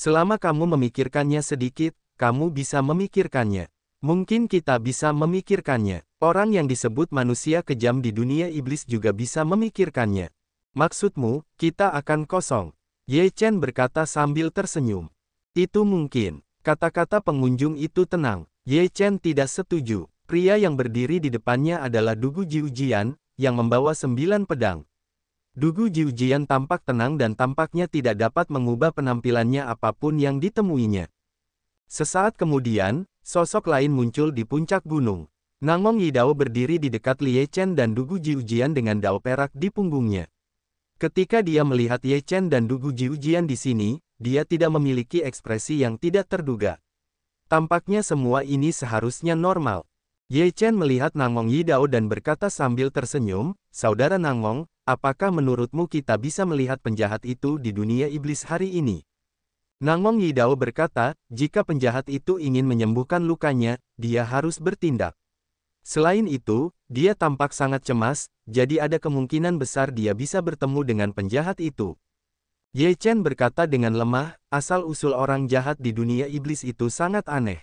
Selama kamu memikirkannya sedikit, kamu bisa memikirkannya. Mungkin kita bisa memikirkannya. Orang yang disebut manusia kejam di dunia iblis juga bisa memikirkannya. Maksudmu, kita akan kosong. Ye Chen berkata sambil tersenyum. Itu mungkin. Kata-kata pengunjung itu tenang. Ye Chen tidak setuju. Pria yang berdiri di depannya adalah Dugu Jiujian, yang membawa 9 pedang. Dugu Jiujian tampak tenang dan tampaknya tidak dapat mengubah penampilannya apapun yang ditemuinya. Sesaat kemudian, sosok lain muncul di puncak gunung. Nangong Yidao berdiri di dekat Ye Chen dan Dugu Jiujian dengan dao perak di punggungnya. Ketika dia melihat Ye Chen dan Dugu Jiujian di sini, dia tidak memiliki ekspresi yang tidak terduga. Tampaknya semua ini seharusnya normal. Ye Chen melihat Nangong Yidao dan berkata sambil tersenyum, "Saudara Nangong, apakah menurutmu kita bisa melihat penjahat itu di dunia iblis hari ini?" Nangong Yidao berkata, jika penjahat itu ingin menyembuhkan lukanya, dia harus bertindak. Selain itu, dia tampak sangat cemas, jadi ada kemungkinan besar dia bisa bertemu dengan penjahat itu. Ye Chen berkata dengan lemah, asal-usul orang jahat di dunia iblis itu sangat aneh.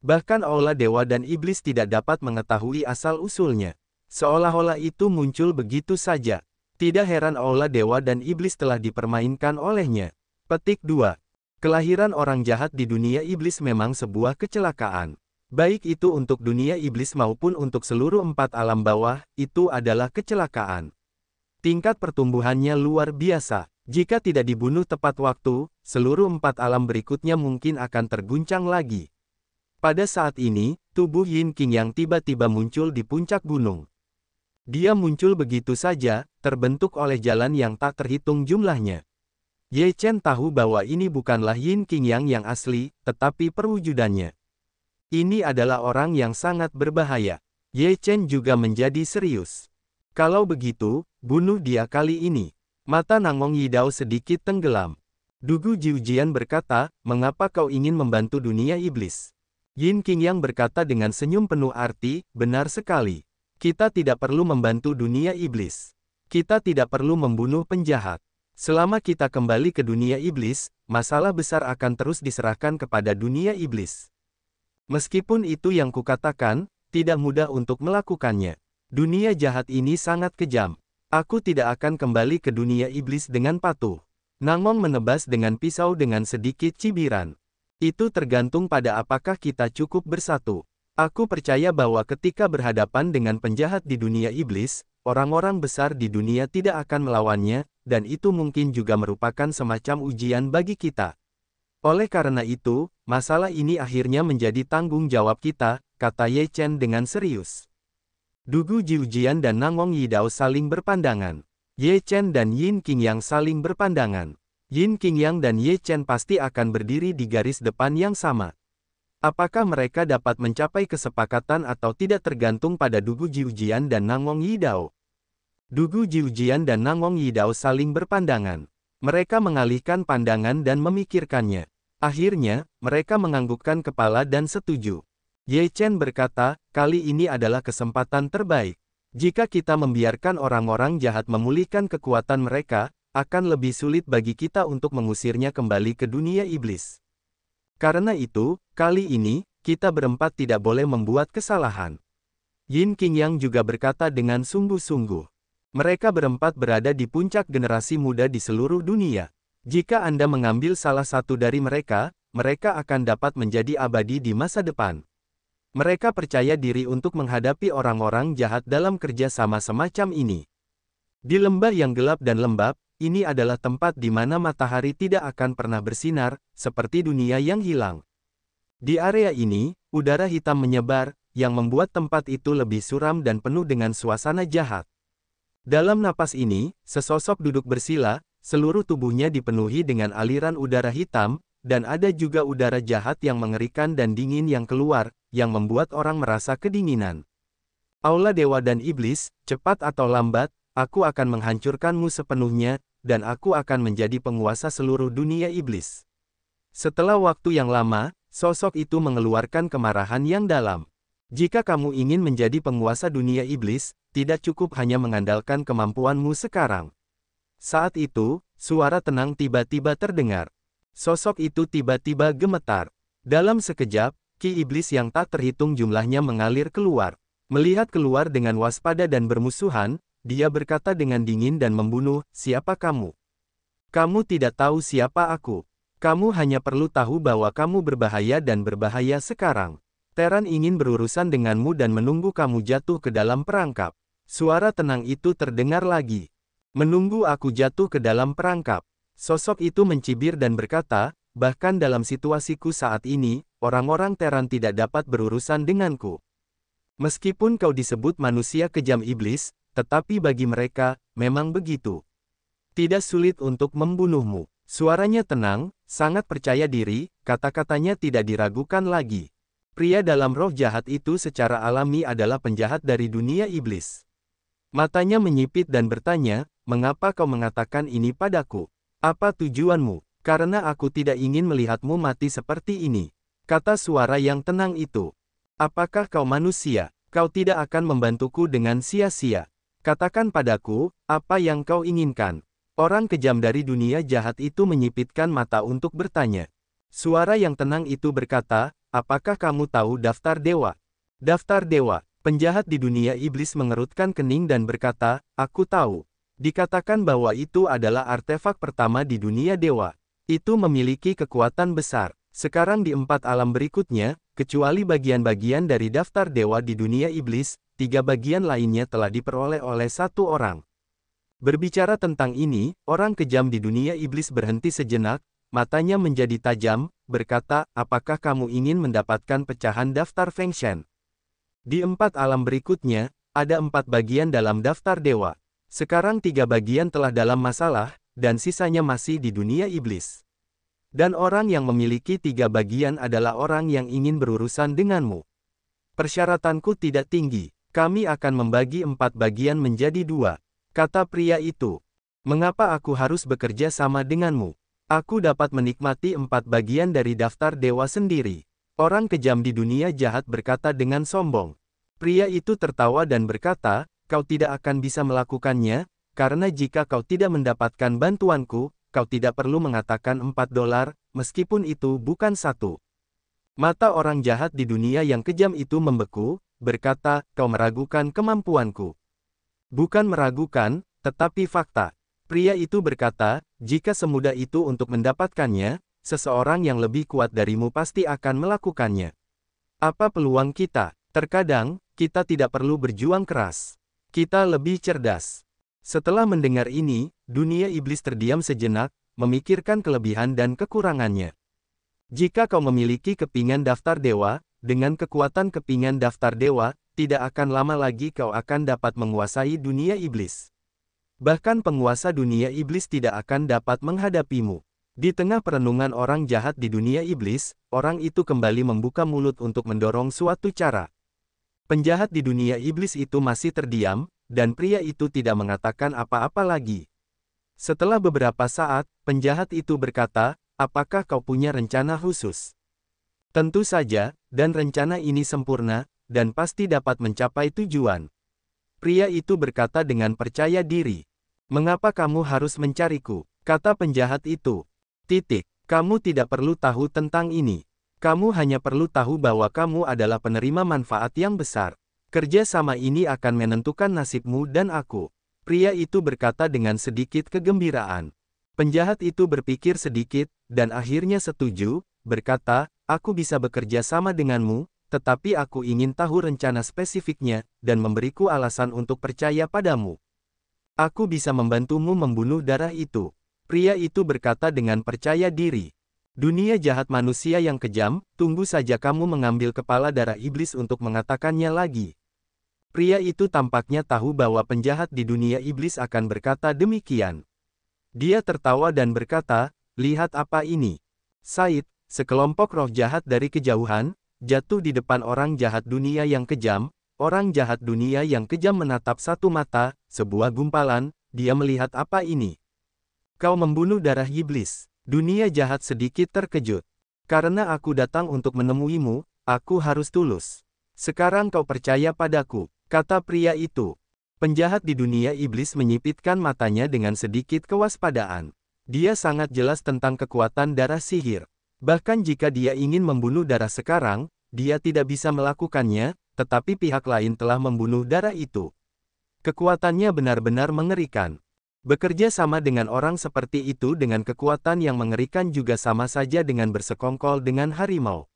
Bahkan aula dewa dan iblis tidak dapat mengetahui asal-usulnya. Seolah-olah itu muncul begitu saja. Tidak heran aula dewa dan iblis telah dipermainkan olehnya. Petik 2. Kelahiran orang jahat di dunia iblis memang sebuah kecelakaan. Baik itu untuk dunia iblis maupun untuk seluruh 4 alam bawah, itu adalah kecelakaan. Tingkat pertumbuhannya luar biasa. Jika tidak dibunuh tepat waktu, seluruh 4 alam berikutnya mungkin akan terguncang lagi. Pada saat ini, tubuh Yin Qing yang tiba-tiba muncul di puncak gunung. Dia muncul begitu saja, terbentuk oleh jalan yang tak terhitung jumlahnya. Ye Chen tahu bahwa ini bukanlah Yin Qing yang asli, tetapi perwujudannya. Ini adalah orang yang sangat berbahaya. Ye Chen juga menjadi serius. Kalau begitu, bunuh dia kali ini. Mata Nangong Yidao sedikit tenggelam. Dugu Jiujian berkata, mengapa kau ingin membantu dunia iblis? Yin Qing berkata dengan senyum penuh arti, benar sekali. Kita tidak perlu membantu dunia iblis. Kita tidak perlu membunuh penjahat. Selama kita kembali ke dunia iblis, masalah besar akan terus diserahkan kepada dunia iblis. Meskipun itu yang kukatakan, tidak mudah untuk melakukannya. Dunia jahat ini sangat kejam. Aku tidak akan kembali ke dunia iblis dengan patuh. Nangong menebas dengan pisau dengan sedikit cibiran. Itu tergantung pada apakah kita cukup bersatu. Aku percaya bahwa ketika berhadapan dengan penjahat di dunia iblis, orang-orang besar di dunia tidak akan melawannya, dan itu mungkin juga merupakan semacam ujian bagi kita. Oleh karena itu, masalah ini akhirnya menjadi tanggung jawab kita, kata Ye Chen dengan serius. Dugu Jiujian dan Nangong Yidao saling berpandangan. Ye Chen dan Yin Qing saling berpandangan. Yin Qing dan Ye Chen pasti akan berdiri di garis depan yang sama. Apakah mereka dapat mencapai kesepakatan atau tidak tergantung pada Dugu Jiujian dan Nangong Yidao. Dugu Jiujian dan Nangong Yidao saling berpandangan. Mereka mengalihkan pandangan dan memikirkannya. Akhirnya, mereka menganggukkan kepala dan setuju. Ye Chen berkata, kali ini adalah kesempatan terbaik. Jika kita membiarkan orang-orang jahat memulihkan kekuatan mereka, akan lebih sulit bagi kita untuk mengusirnya kembali ke dunia iblis. Karena itu, kali ini, kita berempat tidak boleh membuat kesalahan. Yin Qing juga berkata dengan sungguh-sungguh. Mereka berempat berada di puncak generasi muda di seluruh dunia. Jika Anda mengambil salah satu dari mereka, mereka akan dapat menjadi abadi di masa depan. Mereka percaya diri untuk menghadapi orang-orang jahat dalam kerja sama semacam ini. Di lembah yang gelap dan lembab, ini adalah tempat di mana matahari tidak akan pernah bersinar, seperti dunia yang hilang. Di area ini, udara hitam menyebar, yang membuat tempat itu lebih suram dan penuh dengan suasana jahat. Dalam napas ini, sesosok duduk bersila, seluruh tubuhnya dipenuhi dengan aliran udara hitam, dan ada juga udara jahat yang mengerikan dan dingin yang keluar, yang membuat orang merasa kedinginan. Aula dewa dan iblis, cepat atau lambat, aku akan menghancurkanmu sepenuhnya, dan aku akan menjadi penguasa seluruh dunia iblis. Setelah waktu yang lama, sosok itu mengeluarkan kemarahan yang dalam. Jika kamu ingin menjadi penguasa dunia iblis, tidak cukup hanya mengandalkan kemampuanmu sekarang. Saat itu, suara tenang tiba-tiba terdengar. Sosok itu tiba-tiba gemetar. Dalam sekejap, ki iblis yang tak terhitung jumlahnya mengalir keluar. Melihat keluar dengan waspada dan bermusuhan, dia berkata dengan dingin dan membunuh, "Siapa kamu? Kamu tidak tahu siapa aku. Kamu hanya perlu tahu bahwa kamu berbahaya dan berbahaya sekarang. Teran ingin berurusan denganmu dan menunggu kamu jatuh ke dalam perangkap." Suara tenang itu terdengar lagi. "Menunggu aku jatuh ke dalam perangkap." Sosok itu mencibir dan berkata, "Bahkan dalam situasiku saat ini, orang-orang Teran tidak dapat berurusan denganku. Meskipun kau disebut manusia kejam iblis, tetapi bagi mereka, memang begitu. Tidak sulit untuk membunuhmu." Suaranya tenang, sangat percaya diri, kata-katanya tidak diragukan lagi. Pria dalam roh jahat itu secara alami adalah penjahat dari dunia iblis. Matanya menyipit dan bertanya, "Mengapa kau mengatakan ini padaku? Apa tujuanmu?" "Karena aku tidak ingin melihatmu mati seperti ini," kata suara yang tenang itu. "Apakah kau manusia? Kau tidak akan membantuku dengan sia-sia. Katakan padaku, apa yang kau inginkan." Orang kejam dari dunia jahat itu menyipitkan mata untuk bertanya. Suara yang tenang itu berkata, "Apakah kamu tahu daftar dewa?" "Daftar dewa?" Penjahat di dunia iblis mengerutkan kening dan berkata, "Aku tahu. Dikatakan bahwa itu adalah artefak pertama di dunia dewa. Itu memiliki kekuatan besar. Sekarang di 4 alam berikutnya, kecuali bagian-bagian dari daftar dewa di dunia iblis, 3 bagian lainnya telah diperoleh oleh 1 orang." Berbicara tentang ini, orang kejam di dunia iblis berhenti sejenak, matanya menjadi tajam, berkata, "Apakah kamu ingin mendapatkan pecahan daftar Feng Shen?" Di 4 alam berikutnya, ada 4 bagian dalam daftar dewa. Sekarang 3 bagian telah dalam masalah, dan sisanya masih di dunia iblis. Dan orang yang memiliki 3 bagian adalah orang yang ingin berurusan denganmu. "Persyaratanku tidak tinggi. Kami akan membagi 4 bagian menjadi 2. Kata pria itu. "Mengapa aku harus bekerja sama denganmu? Aku dapat menikmati 4 bagian dari daftar dewa sendiri." Orang kejam di dunia jahat berkata dengan sombong. Pria itu tertawa dan berkata, "Kau tidak akan bisa melakukannya, karena jika kau tidak mendapatkan bantuanku, kau tidak perlu mengatakan $4, meskipun itu bukan 1. Mata orang jahat di dunia yang kejam itu membeku, berkata, "Kau meragukan kemampuanku." "Bukan meragukan, tetapi fakta." Pria itu berkata, "Jika semudah itu untuk mendapatkannya, seseorang yang lebih kuat darimu pasti akan melakukannya. Apa peluang kita? Terkadang, kita tidak perlu berjuang keras. Kita lebih cerdas." Setelah mendengar ini, dunia iblis terdiam sejenak, memikirkan kelebihan dan kekurangannya. Jika kau memiliki kepingan daftar dewa, dengan kekuatan kepingan daftar dewa, tidak akan lama lagi kau akan dapat menguasai dunia iblis. Bahkan penguasa dunia iblis tidak akan dapat menghadapimu. Di tengah perenungan orang jahat di dunia iblis, orang itu kembali membuka mulut untuk mendorong suatu cara. Penjahat di dunia iblis itu masih terdiam, dan pria itu tidak mengatakan apa-apa lagi. Setelah beberapa saat, penjahat itu berkata, "Apakah kau punya rencana khusus?" "Tentu saja, dan rencana ini sempurna, dan pasti dapat mencapai tujuan." Pria itu berkata dengan percaya diri. "Mengapa kamu harus mencariku?" kata penjahat itu. Kamu tidak perlu tahu tentang ini. Kamu hanya perlu tahu bahwa kamu adalah penerima manfaat yang besar. Kerja sama ini akan menentukan nasibmu dan aku." Pria itu berkata dengan sedikit kegembiraan. Penjahat itu berpikir sedikit, dan akhirnya setuju, berkata, "Aku bisa bekerja sama denganmu, tetapi aku ingin tahu rencana spesifiknya, dan memberiku alasan untuk percaya padamu. Aku bisa membantumu membunuh darah itu." Pria itu berkata dengan percaya diri. "Dunia jahat manusia yang kejam, tunggu saja kamu mengambil kepala darah iblis untuk mengatakannya lagi." Pria itu tampaknya tahu bahwa penjahat di dunia iblis akan berkata demikian. Dia tertawa dan berkata, "Lihat apa ini. Said, sekelompok roh jahat dari kejauhan, jatuh di depan orang jahat dunia yang kejam." Orang jahat dunia yang kejam menatap satu mata, sebuah gumpalan, dia melihat apa ini. "Kau membunuh darah iblis." Dunia jahat sedikit terkejut. "Karena aku datang untuk menemuimu, aku harus tulus. Sekarang kau percaya padaku," kata pria itu. Penjahat di dunia iblis menyipitkan matanya dengan sedikit kewaspadaan. Dia sangat jelas tentang kekuatan darah sihir. Bahkan jika dia ingin membunuh darah sekarang, dia tidak bisa melakukannya, tetapi pihak lain telah membunuh darah itu. Kekuatannya benar-benar mengerikan. Bekerja sama dengan orang seperti itu dengan kekuatan yang mengerikan juga sama saja dengan bersekongkol dengan harimau.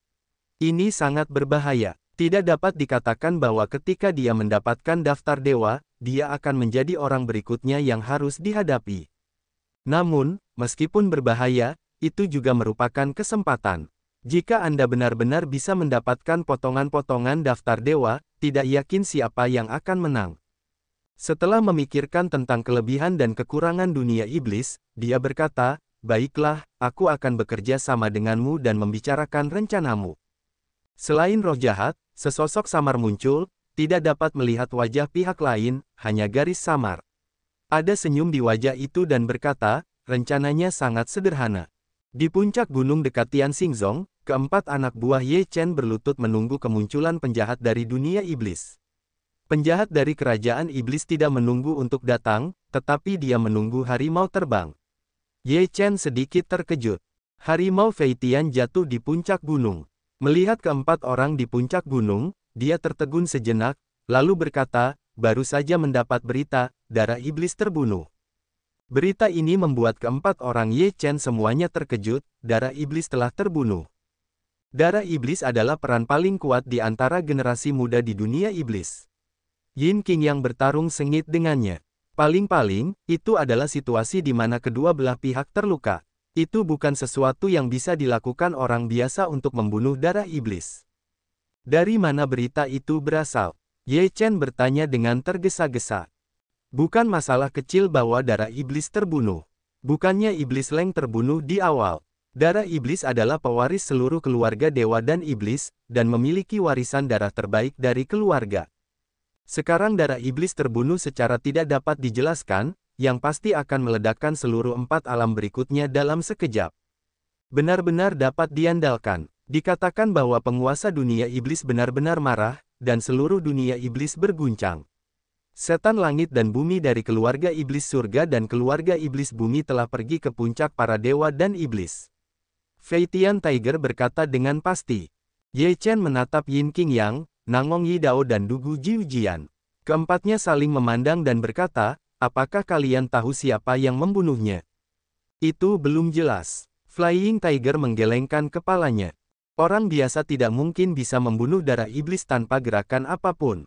Ini sangat berbahaya. Tidak dapat dikatakan bahwa ketika dia mendapatkan daftar dewa, dia akan menjadi orang berikutnya yang harus dihadapi. Namun, meskipun berbahaya, itu juga merupakan kesempatan. Jika Anda benar-benar bisa mendapatkan potongan-potongan daftar dewa, tidak yakin siapa yang akan menang. Setelah memikirkan tentang kelebihan dan kekurangan dunia iblis, dia berkata, "Baiklah, aku akan bekerja sama denganmu dan membicarakan rencanamu." Selain roh jahat, sesosok samar muncul, tidak dapat melihat wajah pihak lain, hanya garis samar. Ada senyum di wajah itu dan berkata, rencananya sangat sederhana. Di puncak gunung dekat Tianxingzong, keempat anak buah Ye Chen berlutut menunggu kemunculan penjahat dari dunia iblis. Penjahat dari kerajaan iblis tidak menunggu untuk datang, tetapi dia menunggu harimau terbang. Ye Chen sedikit terkejut. Harimau Fei Tian jatuh di puncak gunung. Melihat keempat orang di puncak gunung, dia tertegun sejenak, lalu berkata, baru saja mendapat berita, darah iblis terbunuh. Berita ini membuat keempat orang Ye Chen semuanya terkejut, darah iblis telah terbunuh. Darah iblis adalah peran paling kuat di antara generasi muda di dunia iblis. Yin Qing yang bertarung sengit dengannya. Paling-paling, itu adalah situasi di mana kedua belah pihak terluka. Itu bukan sesuatu yang bisa dilakukan orang biasa untuk membunuh darah iblis. Dari mana berita itu berasal? Ye Chen bertanya dengan tergesa-gesa. Bukan masalah kecil bahwa darah iblis terbunuh. Bukannya iblis Leng terbunuh di awal. Darah iblis adalah pewaris seluruh keluarga dewa dan iblis, dan memiliki warisan darah terbaik dari keluarga. Sekarang darah iblis terbunuh secara tidak dapat dijelaskan, yang pasti akan meledakkan seluruh empat alam berikutnya dalam sekejap. Benar-benar dapat diandalkan. Dikatakan bahwa penguasa dunia iblis benar-benar marah, dan seluruh dunia iblis berguncang. Setan langit dan bumi dari keluarga iblis surga dan keluarga iblis bumi telah pergi ke puncak para dewa dan iblis. Fei Tian Tiger berkata dengan pasti. Ye Chen menatap Yin Qing Yang, Nangong Yidao dan Dugu Jiujian. Keempatnya saling memandang dan berkata, apakah kalian tahu siapa yang membunuhnya? Itu belum jelas. Flying Tiger menggelengkan kepalanya. Orang biasa tidak mungkin bisa membunuh darah iblis tanpa gerakan apapun.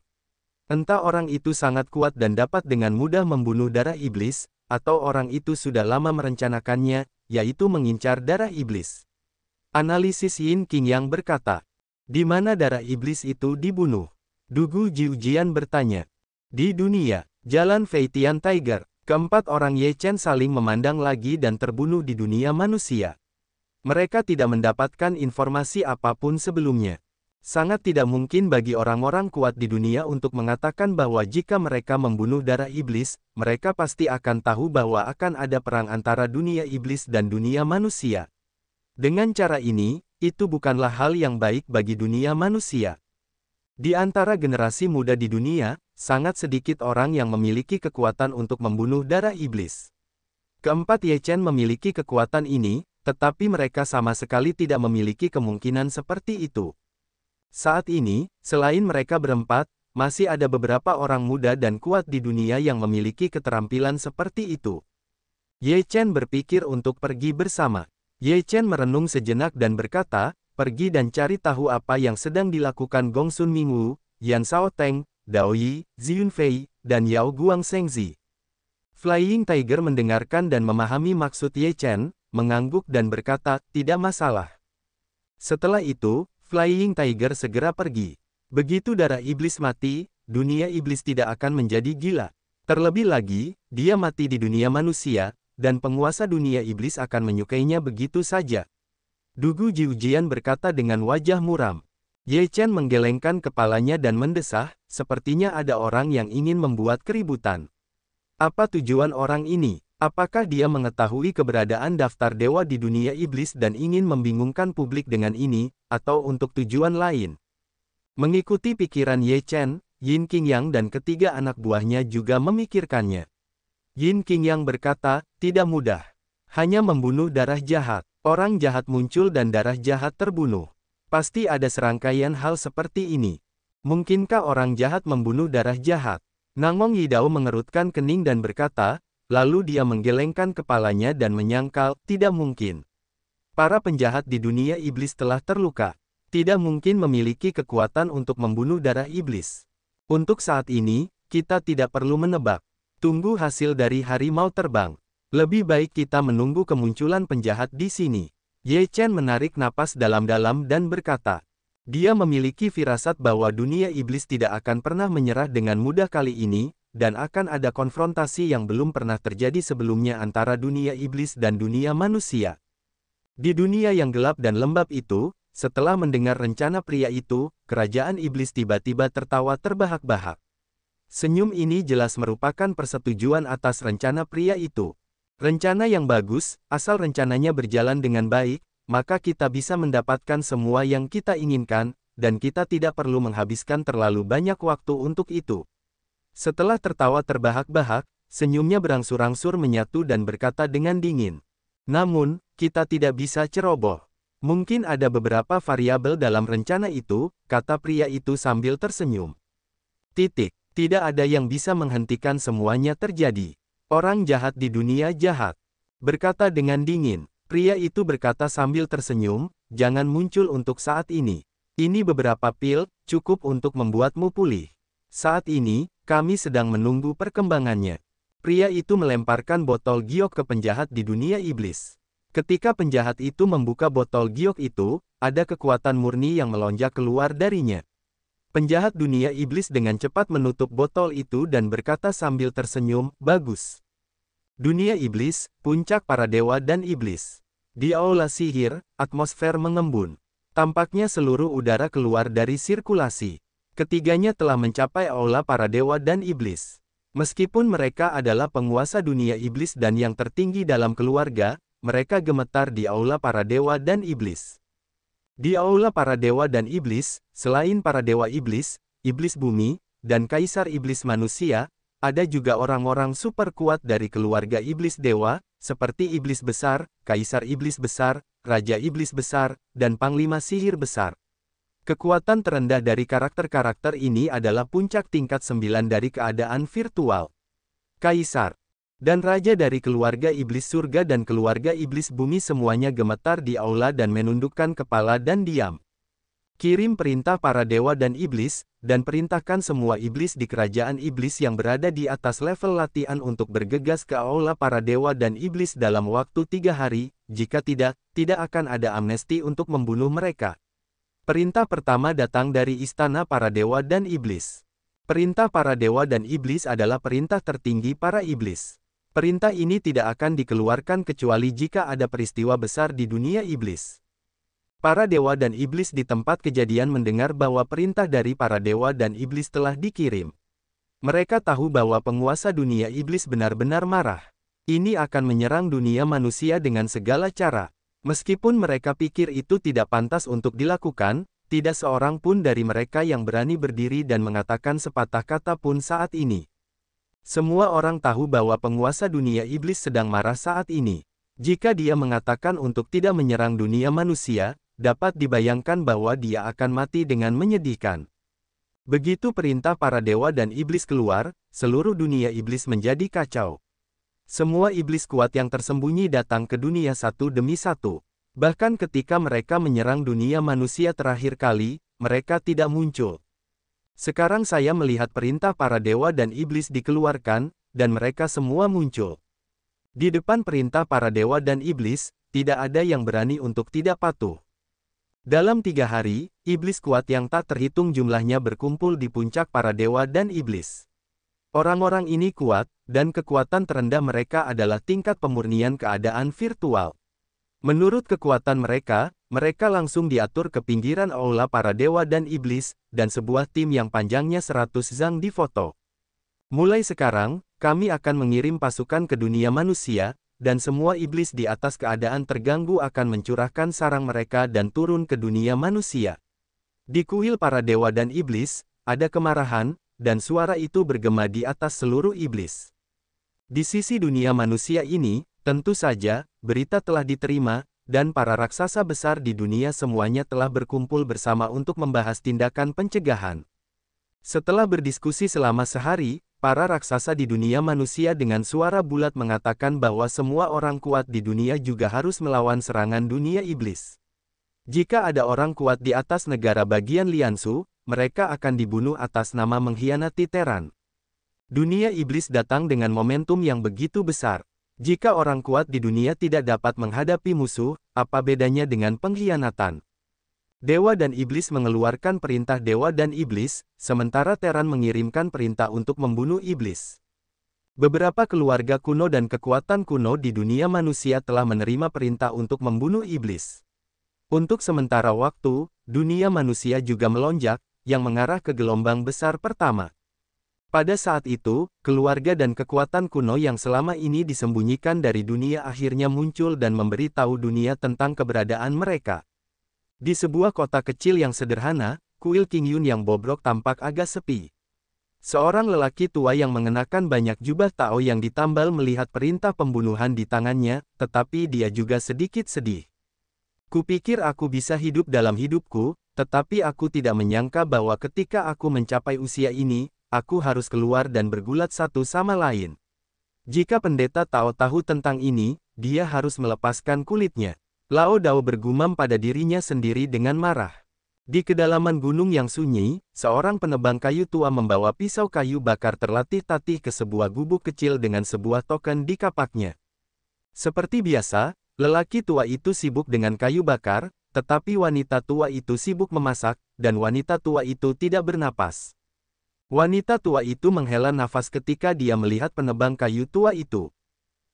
Entah orang itu sangat kuat dan dapat dengan mudah membunuh darah iblis, atau orang itu sudah lama merencanakannya, yaitu mengincar darah iblis. Analisis Yin Qing Yang berkata, di mana darah iblis itu dibunuh? Dugu Jiujian bertanya. Di dunia, jalan Fei Tian Tiger, keempat orang Ye Chen saling memandang lagi dan terbunuh di dunia manusia. Mereka tidak mendapatkan informasi apapun sebelumnya. Sangat tidak mungkin bagi orang-orang kuat di dunia untuk mengatakan bahwa jika mereka membunuh darah iblis, mereka pasti akan tahu bahwa akan ada perang antara dunia iblis dan dunia manusia. Dengan cara ini, itu bukanlah hal yang baik bagi dunia manusia. Di antara generasi muda di dunia, sangat sedikit orang yang memiliki kekuatan untuk membunuh darah iblis. Keempat Ye Chen memiliki kekuatan ini, tetapi mereka sama sekali tidak memiliki kemungkinan seperti itu. Saat ini, selain mereka berempat, masih ada beberapa orang muda dan kuat di dunia yang memiliki keterampilan seperti itu. Ye Chen berpikir untuk pergi bersama. Ye Chen merenung sejenak dan berkata, pergi dan cari tahu apa yang sedang dilakukan Gong Sun Mingwu, Yan Sao Teng, Dao Yi, Ziyun Fei, dan Yao Guang Shengzi. Flying Tiger mendengarkan dan memahami maksud Ye Chen, mengangguk dan berkata, tidak masalah. Setelah itu, Flying Tiger segera pergi. Begitu darah iblis mati, dunia iblis tidak akan menjadi gila. Terlebih lagi, dia mati di dunia manusia, dan penguasa dunia iblis akan menyukainya begitu saja. Dugu Jiujian berkata dengan wajah muram. Ye Chen menggelengkan kepalanya dan mendesah, sepertinya ada orang yang ingin membuat keributan. Apa tujuan orang ini? Apakah dia mengetahui keberadaan daftar dewa di dunia iblis dan ingin membingungkan publik dengan ini, atau untuk tujuan lain? Mengikuti pikiran Ye Chen, Yin Qing Yang dan ketiga anak buahnya juga memikirkannya. Yin Qing Yang berkata, tidak mudah. Hanya membunuh darah jahat. Orang jahat muncul dan darah jahat terbunuh. Pasti ada serangkaian hal seperti ini. Mungkinkah orang jahat membunuh darah jahat? Nangong Yidao mengerutkan kening dan berkata, lalu dia menggelengkan kepalanya dan menyangkal, tidak mungkin. Para penjahat di dunia iblis telah terluka. Tidak mungkin memiliki kekuatan untuk membunuh darah iblis. Untuk saat ini, kita tidak perlu menebak. Tunggu hasil dari harimau terbang. Lebih baik kita menunggu kemunculan penjahat di sini. Ye Chen menarik napas dalam-dalam dan berkata, dia memiliki firasat bahwa dunia iblis tidak akan pernah menyerah dengan mudah kali ini, dan akan ada konfrontasi yang belum pernah terjadi sebelumnya antara dunia iblis dan dunia manusia. Di dunia yang gelap dan lembab itu, setelah mendengar rencana pria itu, kerajaan iblis tiba-tiba tertawa terbahak-bahak. Senyum ini jelas merupakan persetujuan atas rencana pria itu. Rencana yang bagus, asal rencananya berjalan dengan baik, maka kita bisa mendapatkan semua yang kita inginkan, dan kita tidak perlu menghabiskan terlalu banyak waktu untuk itu. Setelah tertawa terbahak-bahak, senyumnya berangsur-angsur menyatu dan berkata dengan dingin. Namun, kita tidak bisa ceroboh. Mungkin ada beberapa variabel dalam rencana itu, kata pria itu sambil tersenyum. Tidak ada yang bisa menghentikan semuanya terjadi. Orang jahat di dunia jahat. Berkata dengan dingin, pria itu berkata sambil tersenyum, jangan muncul untuk saat ini. Ini beberapa pil, cukup untuk membuatmu pulih. Saat ini, kami sedang menunggu perkembangannya. Pria itu melemparkan botol giok ke penjahat di dunia iblis. Ketika penjahat itu membuka botol giok itu, ada kekuatan murni yang melonjak keluar darinya. Penjahat dunia iblis dengan cepat menutup botol itu dan berkata sambil tersenyum, bagus. Dunia iblis, puncak para dewa dan iblis. Di aula sihir, atmosfer mengembun. Tampaknya seluruh udara keluar dari sirkulasi. Ketiganya telah mencapai aula para dewa dan iblis. Meskipun mereka adalah penguasa dunia iblis dan yang tertinggi dalam keluarga, mereka gemetar di aula para dewa dan iblis. Di aula para dewa dan iblis, selain para dewa iblis, iblis bumi, dan kaisar iblis manusia, ada juga orang-orang super kuat dari keluarga iblis dewa, seperti iblis besar, kaisar iblis besar, raja iblis besar, dan panglima sihir besar. Kekuatan terendah dari karakter-karakter ini adalah puncak tingkat 9 dari keadaan virtual. Kaisar dan raja dari keluarga iblis surga dan keluarga iblis bumi semuanya gemetar di aula dan menundukkan kepala dan diam. Kirim perintah para dewa dan iblis, dan perintahkan semua iblis di kerajaan iblis yang berada di atas level latihan untuk bergegas ke aula para dewa dan iblis dalam waktu 3 hari, jika tidak akan ada amnesti untuk membunuh mereka. Perintah pertama datang dari istana para dewa dan iblis. Perintah para dewa dan iblis adalah perintah tertinggi para iblis. Perintah ini tidak akan dikeluarkan kecuali jika ada peristiwa besar di dunia iblis. Para dewa dan iblis di tempat kejadian mendengar bahwa perintah dari para dewa dan iblis telah dikirim. Mereka tahu bahwa penguasa dunia iblis benar-benar marah. Ini akan menyerang dunia manusia dengan segala cara. Meskipun mereka pikir itu tidak pantas untuk dilakukan, tidak seorang pun dari mereka yang berani berdiri dan mengatakan sepatah kata pun saat ini. Semua orang tahu bahwa penguasa dunia iblis sedang marah saat ini. Jika dia mengatakan untuk tidak menyerang dunia manusia, dapat dibayangkan bahwa dia akan mati dengan menyedihkan. Begitu perintah para dewa dan iblis keluar, seluruh dunia iblis menjadi kacau. Semua iblis kuat yang tersembunyi datang ke dunia satu demi satu. Bahkan ketika mereka menyerang dunia manusia terakhir kali, mereka tidak muncul. Sekarang saya melihat perintah para dewa dan iblis dikeluarkan, dan mereka semua muncul. Di depan perintah para dewa dan iblis, tidak ada yang berani untuk tidak patuh. Dalam 3 hari, iblis kuat yang tak terhitung jumlahnya berkumpul di puncak para dewa dan iblis. Orang-orang ini kuat, dan kekuatan terendah mereka adalah tingkat pemurnian keadaan virtual. Menurut kekuatan mereka, mereka langsung diatur ke pinggiran aula para dewa dan iblis, dan sebuah tim yang panjangnya 100 zang difoto. Mulai sekarang, kami akan mengirim pasukan ke dunia manusia, dan semua iblis di atas keadaan terganggu akan mencurahkan sarang mereka dan turun ke dunia manusia. Di kuil para dewa dan iblis, ada kemarahan, dan suara itu bergema di atas seluruh iblis. Di sisi dunia manusia ini, Tentu saja, berita telah diterima, dan para raksasa besar di dunia semuanya telah berkumpul bersama untuk membahas tindakan pencegahan. Setelah berdiskusi selama sehari, para raksasa di dunia manusia dengan suara bulat mengatakan bahwa semua orang kuat di dunia juga harus melawan serangan dunia iblis. Jika ada orang kuat di atas negara bagian Liansu, mereka akan dibunuh atas nama mengkhianati Teran. Dunia iblis datang dengan momentum yang begitu besar. Jika orang kuat di dunia tidak dapat menghadapi musuh, apa bedanya dengan pengkhianatan? Dewa dan iblis mengeluarkan perintah dewa dan iblis, sementara Teran mengirimkan perintah untuk membunuh iblis. Beberapa keluarga kuno dan kekuatan kuno di dunia manusia telah menerima perintah untuk membunuh iblis. Untuk sementara waktu, dunia manusia juga melonjak, yang mengarah ke gelombang besar pertama. Pada saat itu, keluarga dan kekuatan kuno yang selama ini disembunyikan dari dunia akhirnya muncul dan memberi tahu dunia tentang keberadaan mereka. Di sebuah kota kecil yang sederhana, kuil King Yun yang bobrok tampak agak sepi. Seorang lelaki tua yang mengenakan banyak jubah Tao yang ditambal melihat perintah pembunuhan di tangannya, tetapi dia juga sedikit sedih. Kupikir aku bisa hidup dalam hidupku, tetapi aku tidak menyangka bahwa ketika aku mencapai usia ini, aku harus keluar dan bergulat satu sama lain. Jika pendeta Tao tahu tentang ini, dia harus melepaskan kulitnya. Lao Dao bergumam pada dirinya sendiri dengan marah. Di kedalaman gunung yang sunyi, seorang penebang kayu tua membawa pisau kayu bakar terlatih-tatih ke sebuah gubuk kecil dengan sebuah token di kapaknya. Seperti biasa, lelaki tua itu sibuk dengan kayu bakar, tetapi wanita tua itu sibuk memasak, dan wanita tua itu tidak bernapas. Wanita tua itu menghela nafas ketika dia melihat penebang kayu tua itu.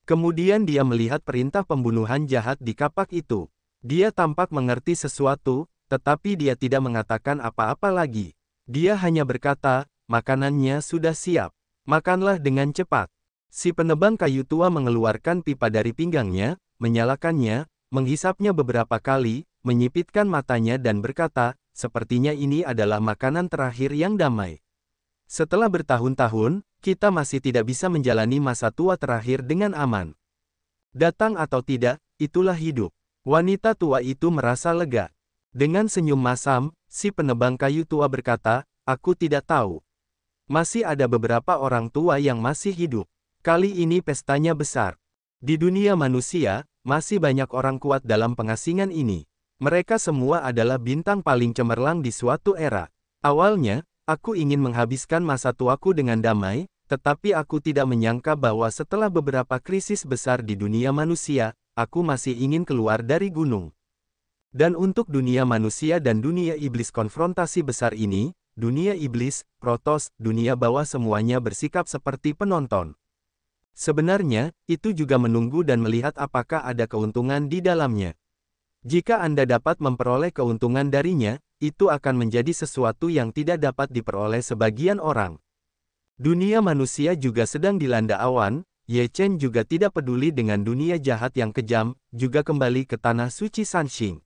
Kemudian dia melihat perintah pembunuhan jahat di kapak itu. Dia tampak mengerti sesuatu, tetapi dia tidak mengatakan apa-apa lagi. Dia hanya berkata, makanannya sudah siap. Makanlah dengan cepat. Si penebang kayu tua mengeluarkan pipa dari pinggangnya, menyalakannya, menghisapnya beberapa kali, menyipitkan matanya dan berkata, sepertinya ini adalah makanan terakhir yang damai. Setelah bertahun-tahun, kita masih tidak bisa menjalani masa tua terakhir dengan aman. Datang atau tidak, itulah hidup. Wanita tua itu merasa lega. Dengan senyum masam, si penebang kayu tua berkata, aku tidak tahu. Masih ada beberapa orang tua yang masih hidup. Kali ini pestanya besar. Di dunia manusia, masih banyak orang kuat dalam pengasingan ini. Mereka semua adalah bintang paling cemerlang di suatu era. Awalnya, aku ingin menghabiskan masa tuaku dengan damai, tetapi aku tidak menyangka bahwa setelah beberapa krisis besar di dunia manusia, aku masih ingin keluar dari gunung. Dan untuk dunia manusia dan dunia iblis konfrontasi besar ini, dunia iblis, Protoss, dunia bawah semuanya bersikap seperti penonton. Sebenarnya, itu juga menunggu dan melihat apakah ada keuntungan di dalamnya. Jika Anda dapat memperoleh keuntungan darinya, itu akan menjadi sesuatu yang tidak dapat diperoleh sebagian orang. Dunia manusia juga sedang dilanda awan, Ye Chen juga tidak peduli dengan dunia jahat yang kejam, juga kembali ke tanah suci Sanxing.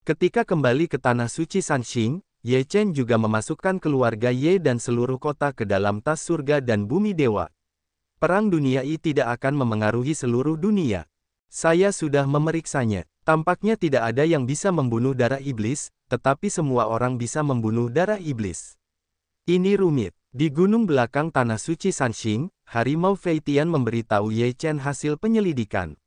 Ketika kembali ke tanah suci Sanxing, Ye Chen juga memasukkan keluarga Ye dan seluruh kota ke dalam tas surga dan bumi dewa. Perang dunia ini tidak akan memengaruhi seluruh dunia. Saya sudah memeriksanya. Tampaknya tidak ada yang bisa membunuh darah iblis, tetapi semua orang bisa membunuh darah iblis. Ini rumit. Di gunung belakang tanah suci Sanxing, Harimau Feitian memberitahu Ye Chen hasil penyelidikan.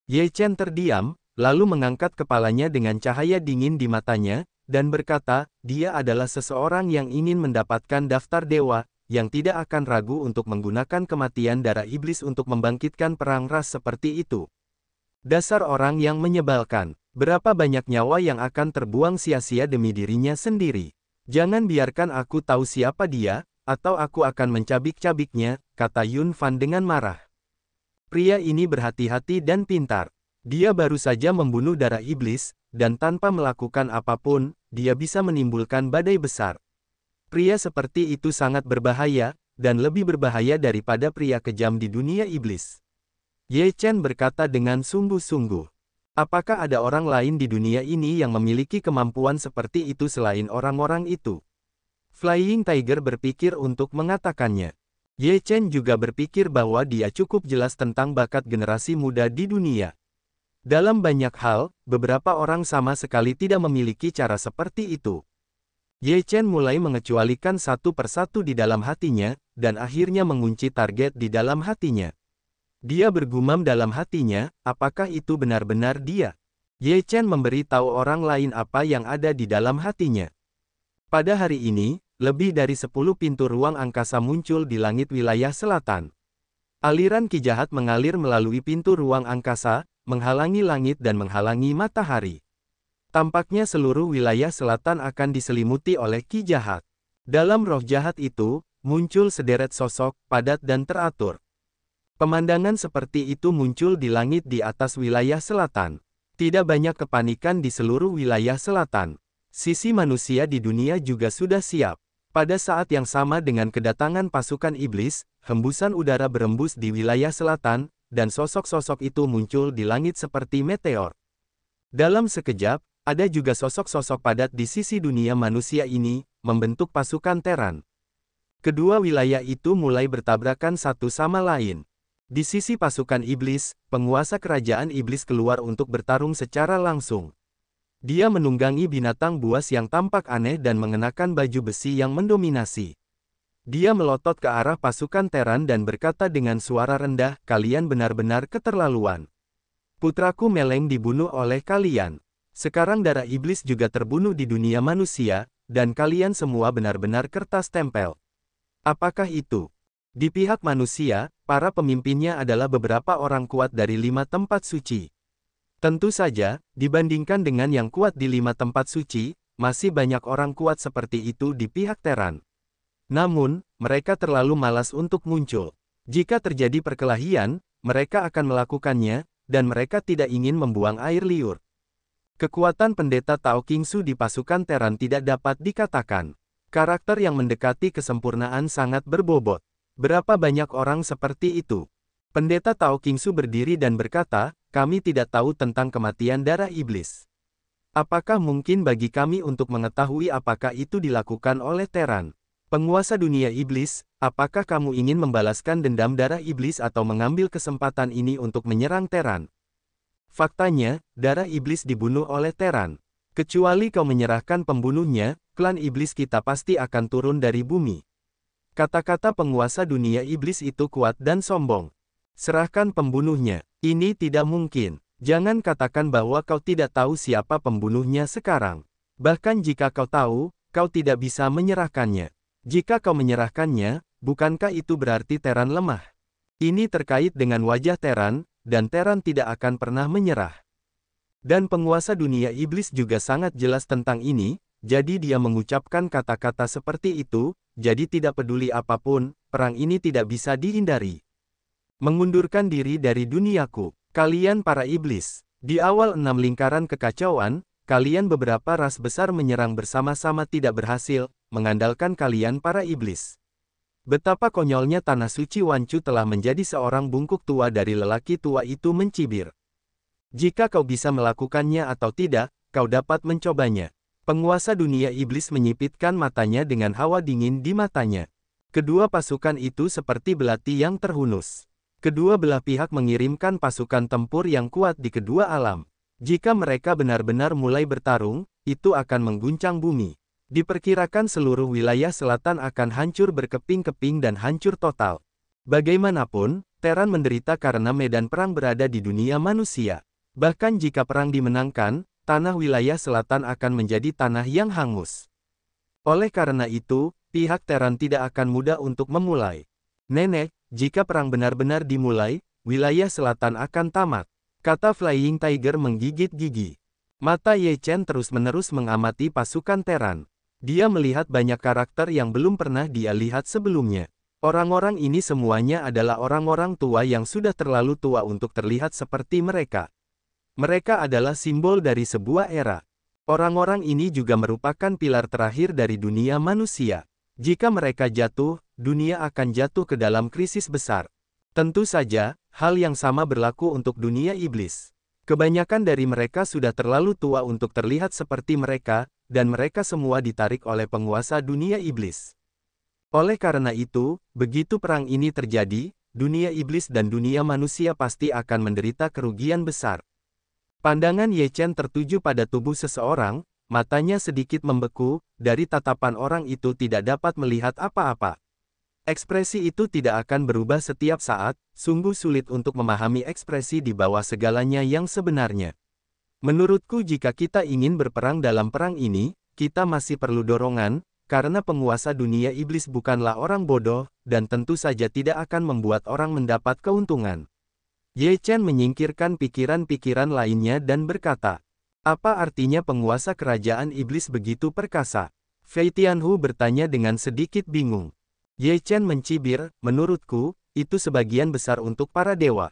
Ye Chen terdiam, lalu mengangkat kepalanya dengan cahaya dingin di matanya, dan berkata, dia adalah seseorang yang ingin mendapatkan daftar dewa, yang tidak akan ragu untuk menggunakan kematian darah iblis untuk membangkitkan perang ras seperti itu. Dasar orang yang menyebalkan. Berapa banyak nyawa yang akan terbuang sia-sia demi dirinya sendiri. Jangan biarkan aku tahu siapa dia, atau aku akan mencabik-cabiknya, kata Yun Fan dengan marah. Pria ini berhati-hati dan pintar. Dia baru saja membunuh darah iblis, dan tanpa melakukan apapun, dia bisa menimbulkan badai besar. Pria seperti itu sangat berbahaya, dan lebih berbahaya daripada pria kejam di dunia iblis. Ye Chen berkata dengan sungguh-sungguh. Apakah ada orang lain di dunia ini yang memiliki kemampuan seperti itu selain orang-orang itu? Flying Tiger berpikir untuk mengatakannya. Ye Chen juga berpikir bahwa dia cukup jelas tentang bakat generasi muda di dunia. Dalam banyak hal, beberapa orang sama sekali tidak memiliki cara seperti itu. Ye Chen mulai mengecualikan satu persatu di dalam hatinya, dan akhirnya mengunci target di dalam hatinya. Dia bergumam dalam hatinya, apakah itu benar-benar dia? Ye Chen memberi tahu orang lain apa yang ada di dalam hatinya. Pada hari ini, lebih dari 10 pintu ruang angkasa muncul di langit wilayah selatan. Aliran ki jahat mengalir melalui pintu ruang angkasa, menghalangi langit dan menghalangi matahari. Tampaknya seluruh wilayah selatan akan diselimuti oleh ki jahat. Dalam roh jahat itu, muncul sederet sosok, padat dan teratur. Pemandangan seperti itu muncul di langit di atas wilayah selatan. Tidak banyak kepanikan di seluruh wilayah selatan. Sisi manusia di dunia juga sudah siap. Pada saat yang sama dengan kedatangan pasukan iblis, hembusan udara berembus di wilayah selatan, dan sosok-sosok itu muncul di langit seperti meteor. Dalam sekejap, ada juga sosok-sosok padat di sisi dunia manusia ini, membentuk pasukan Terran. Kedua wilayah itu mulai bertabrakan satu sama lain. Di sisi pasukan iblis, penguasa kerajaan iblis keluar untuk bertarung secara langsung. Dia menunggangi binatang buas yang tampak aneh dan mengenakan baju besi yang mendominasi. Dia melotot ke arah pasukan Terran dan berkata dengan suara rendah, "Kalian benar-benar keterlaluan. Putraku Meleng dibunuh oleh kalian. Sekarang darah iblis juga terbunuh di dunia manusia, dan kalian semua benar-benar kertas tempel." Apakah itu? Di pihak manusia, para pemimpinnya adalah beberapa orang kuat dari 5 tempat suci. Tentu saja, dibandingkan dengan yang kuat di 5 tempat suci, masih banyak orang kuat seperti itu di pihak Terran. Namun, mereka terlalu malas untuk muncul. Jika terjadi perkelahian, mereka akan melakukannya, dan mereka tidak ingin membuang air liur. Kekuatan pendeta Tao Qingsu di pasukan Terran tidak dapat dikatakan. Karakter yang mendekati kesempurnaan sangat berbobot. Berapa banyak orang seperti itu? Pendeta Tao Qingsu berdiri dan berkata, "Kami tidak tahu tentang kematian darah iblis. Apakah mungkin bagi kami untuk mengetahui apakah itu dilakukan oleh Terran? Penguasa dunia iblis, apakah kamu ingin membalaskan dendam darah iblis atau mengambil kesempatan ini untuk menyerang Terran?" Faktanya, darah iblis dibunuh oleh Terran. Kecuali kau menyerahkan pembunuhnya, klan iblis kita pasti akan turun dari bumi. Kata-kata penguasa dunia iblis itu kuat dan sombong. "Serahkan pembunuhnya." Ini tidak mungkin. Jangan katakan bahwa kau tidak tahu siapa pembunuhnya sekarang. Bahkan jika kau tahu, kau tidak bisa menyerahkannya. Jika kau menyerahkannya, bukankah itu berarti Terran lemah? Ini terkait dengan wajah Terran, dan Terran tidak akan pernah menyerah. Dan penguasa dunia iblis juga sangat jelas tentang ini, jadi dia mengucapkan kata-kata seperti itu, jadi tidak peduli apapun, perang ini tidak bisa dihindari. Mengundurkan diri dari duniaku. Kalian para iblis. Di awal 6 lingkaran kekacauan, kalian beberapa ras besar menyerang bersama-sama tidak berhasil, mengandalkan kalian para iblis. Betapa konyolnya tanah suci Wancu telah menjadi seorang bungkuk tua dari lelaki tua itu mencibir. Jika kau bisa melakukannya atau tidak, kau dapat mencobanya. Penguasa dunia iblis menyipitkan matanya dengan hawa dingin di matanya. Kedua pasukan itu seperti belati yang terhunus. Kedua belah pihak mengirimkan pasukan tempur yang kuat di kedua alam. Jika mereka benar-benar mulai bertarung, itu akan mengguncang bumi. Diperkirakan seluruh wilayah selatan akan hancur berkeping-keping dan hancur total. Bagaimanapun, Terran menderita karena medan perang berada di dunia manusia. Bahkan jika perang dimenangkan, tanah wilayah selatan akan menjadi tanah yang hangus. Oleh karena itu, pihak Terran tidak akan mudah untuk memulai. "Nenek, jika perang benar-benar dimulai, wilayah selatan akan tamat," kata Flying Tiger menggigit gigi. Mata Ye Chen terus-menerus mengamati pasukan Terran. Dia melihat banyak karakter yang belum pernah dia lihat sebelumnya. Orang-orang ini semuanya adalah orang-orang tua yang sudah terlalu tua untuk terlihat seperti mereka. Mereka adalah simbol dari sebuah era. Orang-orang ini juga merupakan pilar terakhir dari dunia manusia. Jika mereka jatuh, dunia akan jatuh ke dalam krisis besar. Tentu saja, hal yang sama berlaku untuk dunia iblis. Kebanyakan dari mereka sudah terlalu tua untuk terlihat seperti mereka, dan mereka semua ditarik oleh penguasa dunia iblis. Oleh karena itu, begitu perang ini terjadi, dunia iblis dan dunia manusia pasti akan menderita kerugian besar. Pandangan Ye Chen tertuju pada tubuh seseorang, matanya sedikit membeku, dari tatapan orang itu tidak dapat melihat apa-apa. Ekspresi itu tidak akan berubah setiap saat, sungguh sulit untuk memahami ekspresi di bawah segalanya yang sebenarnya. Menurutku jika kita ingin berperang dalam perang ini, kita masih perlu dorongan, karena penguasa dunia iblis bukanlah orang bodoh, dan tentu saja tidak akan membuat orang mendapat keuntungan. Ye Chen menyingkirkan pikiran-pikiran lainnya dan berkata, apa artinya penguasa kerajaan iblis begitu perkasa? Fei Tianhu bertanya dengan sedikit bingung. Ye Chen mencibir, menurutku, itu sebagian besar untuk para dewa.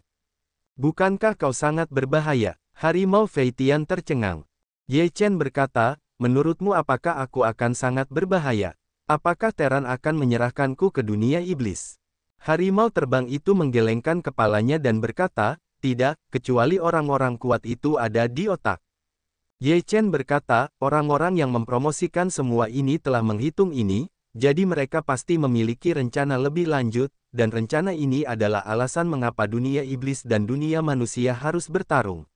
Bukankah kau sangat berbahaya? Harimau Fei Tian tercengang. Ye Chen berkata, menurutmu apakah aku akan sangat berbahaya? Apakah Teran akan menyerahkanku ke dunia iblis? Harimau terbang itu menggelengkan kepalanya dan berkata, tidak, kecuali orang-orang kuat itu ada di otak. Ye Chen berkata, orang-orang yang mempromosikan semua ini telah menghitung ini, jadi mereka pasti memiliki rencana lebih lanjut, dan rencana ini adalah alasan mengapa dunia iblis dan dunia manusia harus bertarung.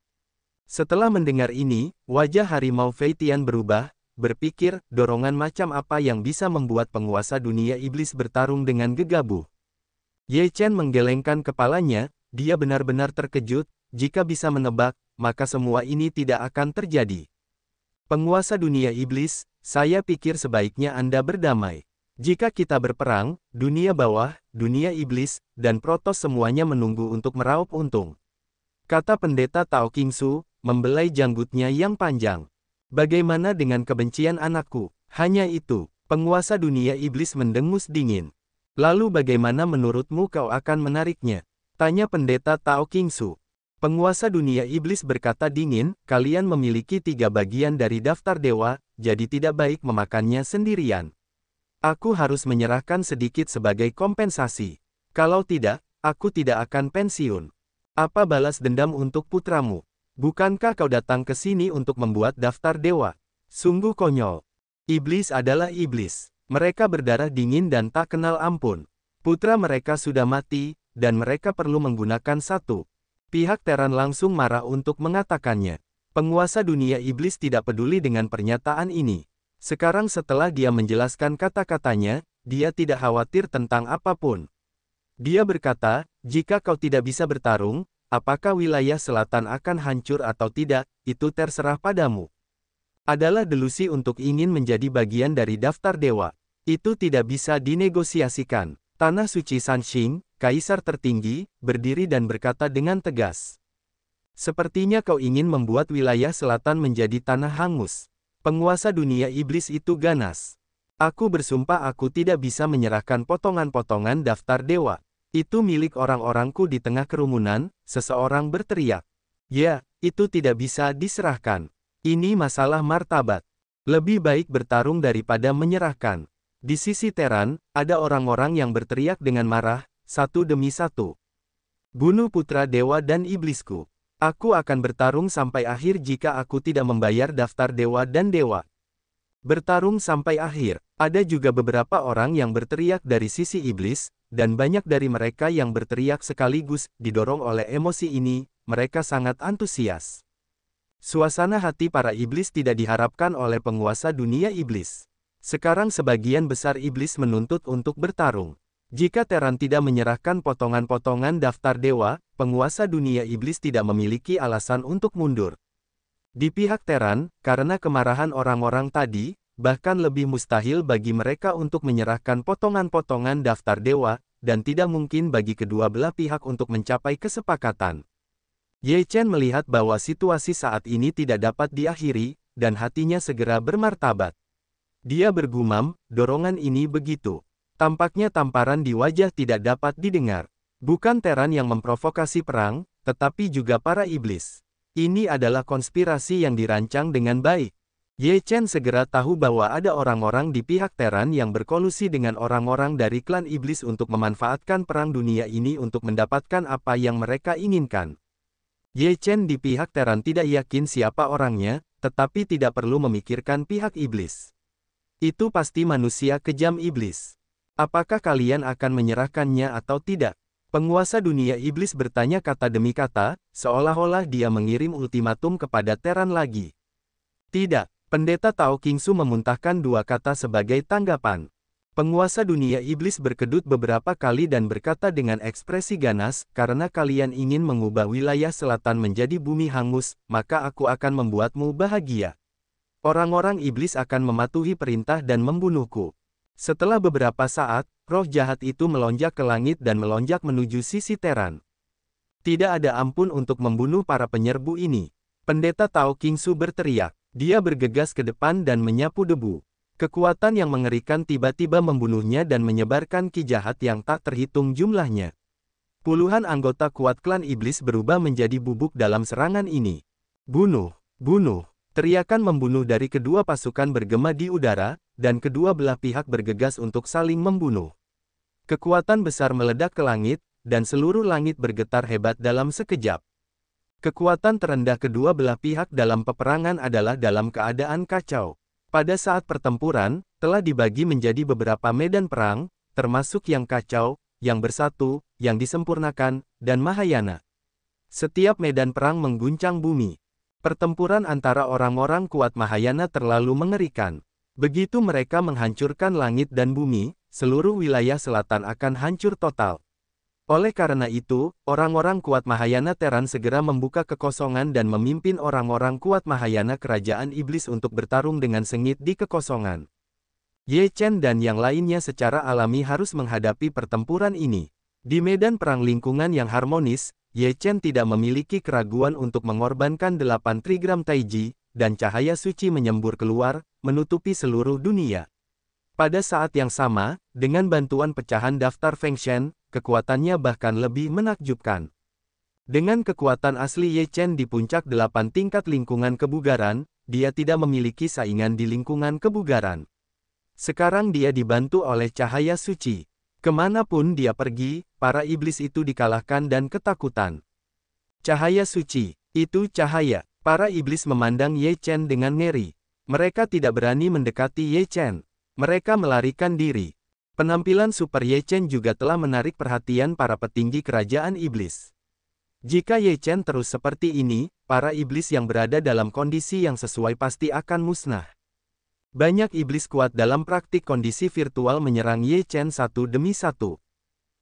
Setelah mendengar ini, wajah Harimau Fei Tian berubah, berpikir, dorongan macam apa yang bisa membuat penguasa dunia iblis bertarung dengan gegabah. Ye Chen menggelengkan kepalanya, dia benar-benar terkejut, jika bisa menebak, maka semua ini tidak akan terjadi. Penguasa dunia iblis, saya pikir sebaiknya Anda berdamai. Jika kita berperang, dunia bawah, dunia iblis, dan Protoss semuanya menunggu untuk meraup untung. Kata pendeta Tao Qingsu, membelai janggutnya yang panjang. Bagaimana dengan kebencian anakku? Hanya itu, penguasa dunia iblis mendengus dingin. Lalu bagaimana menurutmu kau akan menariknya? Tanya pendeta Tao Qingsu. Penguasa dunia iblis berkata dingin, kalian memiliki 3 bagian dari daftar dewa, jadi tidak baik memakannya sendirian. Aku harus menyerahkan sedikit sebagai kompensasi. Kalau tidak, aku tidak akan pensiun. Apa balas dendam untuk putramu? Bukankah kau datang ke sini untuk membuat daftar dewa? Sungguh konyol. Iblis adalah iblis. Mereka berdarah dingin dan tak kenal ampun. Putra mereka sudah mati, dan mereka perlu menggunakan satu. Pihak Teran langsung marah untuk mengatakannya. Penguasa dunia iblis tidak peduli dengan pernyataan ini. Sekarang setelah dia menjelaskan kata-katanya, dia tidak khawatir tentang apapun. Dia berkata, jika kau tidak bisa bertarung, apakah wilayah selatan akan hancur atau tidak, itu terserah padamu. Adalah delusi untuk ingin menjadi bagian dari daftar dewa. Itu tidak bisa dinegosiasikan. Tanah suci Sanxing, kaisar tertinggi, berdiri dan berkata dengan tegas. Sepertinya kau ingin membuat wilayah selatan menjadi tanah hangus. Penguasa dunia iblis itu ganas. Aku bersumpah aku tidak bisa menyerahkan potongan-potongan daftar dewa. Itu milik orang-orangku di tengah kerumunan, seseorang berteriak. Ya, itu tidak bisa diserahkan. Ini masalah martabat. Lebih baik bertarung daripada menyerahkan. Di sisi Teran, ada orang-orang yang berteriak dengan marah, satu demi satu. Bunuh putra dewa dan iblisku. Aku akan bertarung sampai akhir jika aku tidak membayar daftar dewa dan dewa. Bertarung sampai akhir. Ada juga beberapa orang yang berteriak dari sisi iblis, dan banyak dari mereka yang berteriak sekaligus, didorong oleh emosi ini, mereka sangat antusias. Suasana hati para iblis tidak diharapkan oleh penguasa dunia iblis. Sekarang sebagian besar iblis menuntut untuk bertarung. Jika Teran tidak menyerahkan potongan-potongan daftar dewa, penguasa dunia iblis tidak memiliki alasan untuk mundur. Di pihak Teran, karena kemarahan orang-orang tadi, bahkan lebih mustahil bagi mereka untuk menyerahkan potongan-potongan daftar dewa, dan tidak mungkin bagi kedua belah pihak untuk mencapai kesepakatan. Ye Chen melihat bahwa situasi saat ini tidak dapat diakhiri, dan hatinya segera bermartabat. Dia bergumam, dorongan ini begitu. Tampaknya tamparan di wajah tidak dapat didengar. Bukan Teran yang memprovokasi perang, tetapi juga para iblis. Ini adalah konspirasi yang dirancang dengan baik. Ye Chen segera tahu bahwa ada orang-orang di pihak Teran yang berkolusi dengan orang-orang dari klan iblis untuk memanfaatkan perang dunia ini untuk mendapatkan apa yang mereka inginkan. Ye Chen di pihak Teran tidak yakin siapa orangnya, tetapi tidak perlu memikirkan pihak iblis. Itu pasti manusia kejam iblis. Apakah kalian akan menyerahkannya atau tidak? Penguasa dunia iblis bertanya kata demi kata, seolah-olah dia mengirim ultimatum kepada Teran lagi. Tidak, Pendeta Tao Qingsu memuntahkan dua kata sebagai tanggapan. Penguasa dunia iblis berkedut beberapa kali dan berkata dengan ekspresi ganas, karena kalian ingin mengubah wilayah selatan menjadi bumi hangus, maka aku akan membuatmu bahagia. Orang-orang iblis akan mematuhi perintah dan membunuhku. Setelah beberapa saat, roh jahat itu melonjak ke langit dan melonjak menuju sisi Teran. Tidak ada ampun untuk membunuh para penyerbu ini. Pendeta Tao Qingsu berteriak. Dia bergegas ke depan dan menyapu debu. Kekuatan yang mengerikan tiba-tiba membunuhnya dan menyebarkan ki jahat yang tak terhitung jumlahnya. Puluhan anggota kuat klan iblis berubah menjadi bubuk dalam serangan ini. Bunuh! Bunuh! Teriakan membunuh dari kedua pasukan bergema di udara, dan kedua belah pihak bergegas untuk saling membunuh. Kekuatan besar meledak ke langit, dan seluruh langit bergetar hebat dalam sekejap. Kekuatan terendah kedua belah pihak dalam peperangan adalah dalam keadaan kacau. Pada saat pertempuran, telah dibagi menjadi beberapa medan perang, termasuk yang kacau, yang bersatu, yang disempurnakan, dan Mahayana. Setiap medan perang mengguncang bumi. Pertempuran antara orang-orang kuat Mahayana terlalu mengerikan. Begitu mereka menghancurkan langit dan bumi, seluruh wilayah selatan akan hancur total. Oleh karena itu, orang-orang kuat Mahayana Teran segera membuka kekosongan dan memimpin orang-orang kuat Mahayana kerajaan iblis untuk bertarung dengan sengit di kekosongan. Ye Chen dan yang lainnya secara alami harus menghadapi pertempuran ini. Di medan perang lingkungan yang harmonis, Ye Chen tidak memiliki keraguan untuk mengorbankan 8 trigram Taiji, dan cahaya suci menyembur keluar, menutupi seluruh dunia. Pada saat yang sama, dengan bantuan pecahan daftar Feng Shen, kekuatannya bahkan lebih menakjubkan. Dengan kekuatan asli Ye Chen di puncak 8 tingkat lingkungan kebugaran, dia tidak memiliki saingan di lingkungan kebugaran. Sekarang dia dibantu oleh cahaya suci. Kemanapun dia pergi, para iblis itu dikalahkan dan ketakutan. Cahaya suci, itu cahaya. Para iblis memandang Ye Chen dengan ngeri. Mereka tidak berani mendekati Ye Chen. Mereka melarikan diri. Penampilan Super Ye Chen juga telah menarik perhatian para petinggi kerajaan iblis. Jika Ye Chen terus seperti ini, para iblis yang berada dalam kondisi yang sesuai pasti akan musnah. Banyak iblis kuat dalam praktik kondisi virtual menyerang Ye Chen satu demi satu.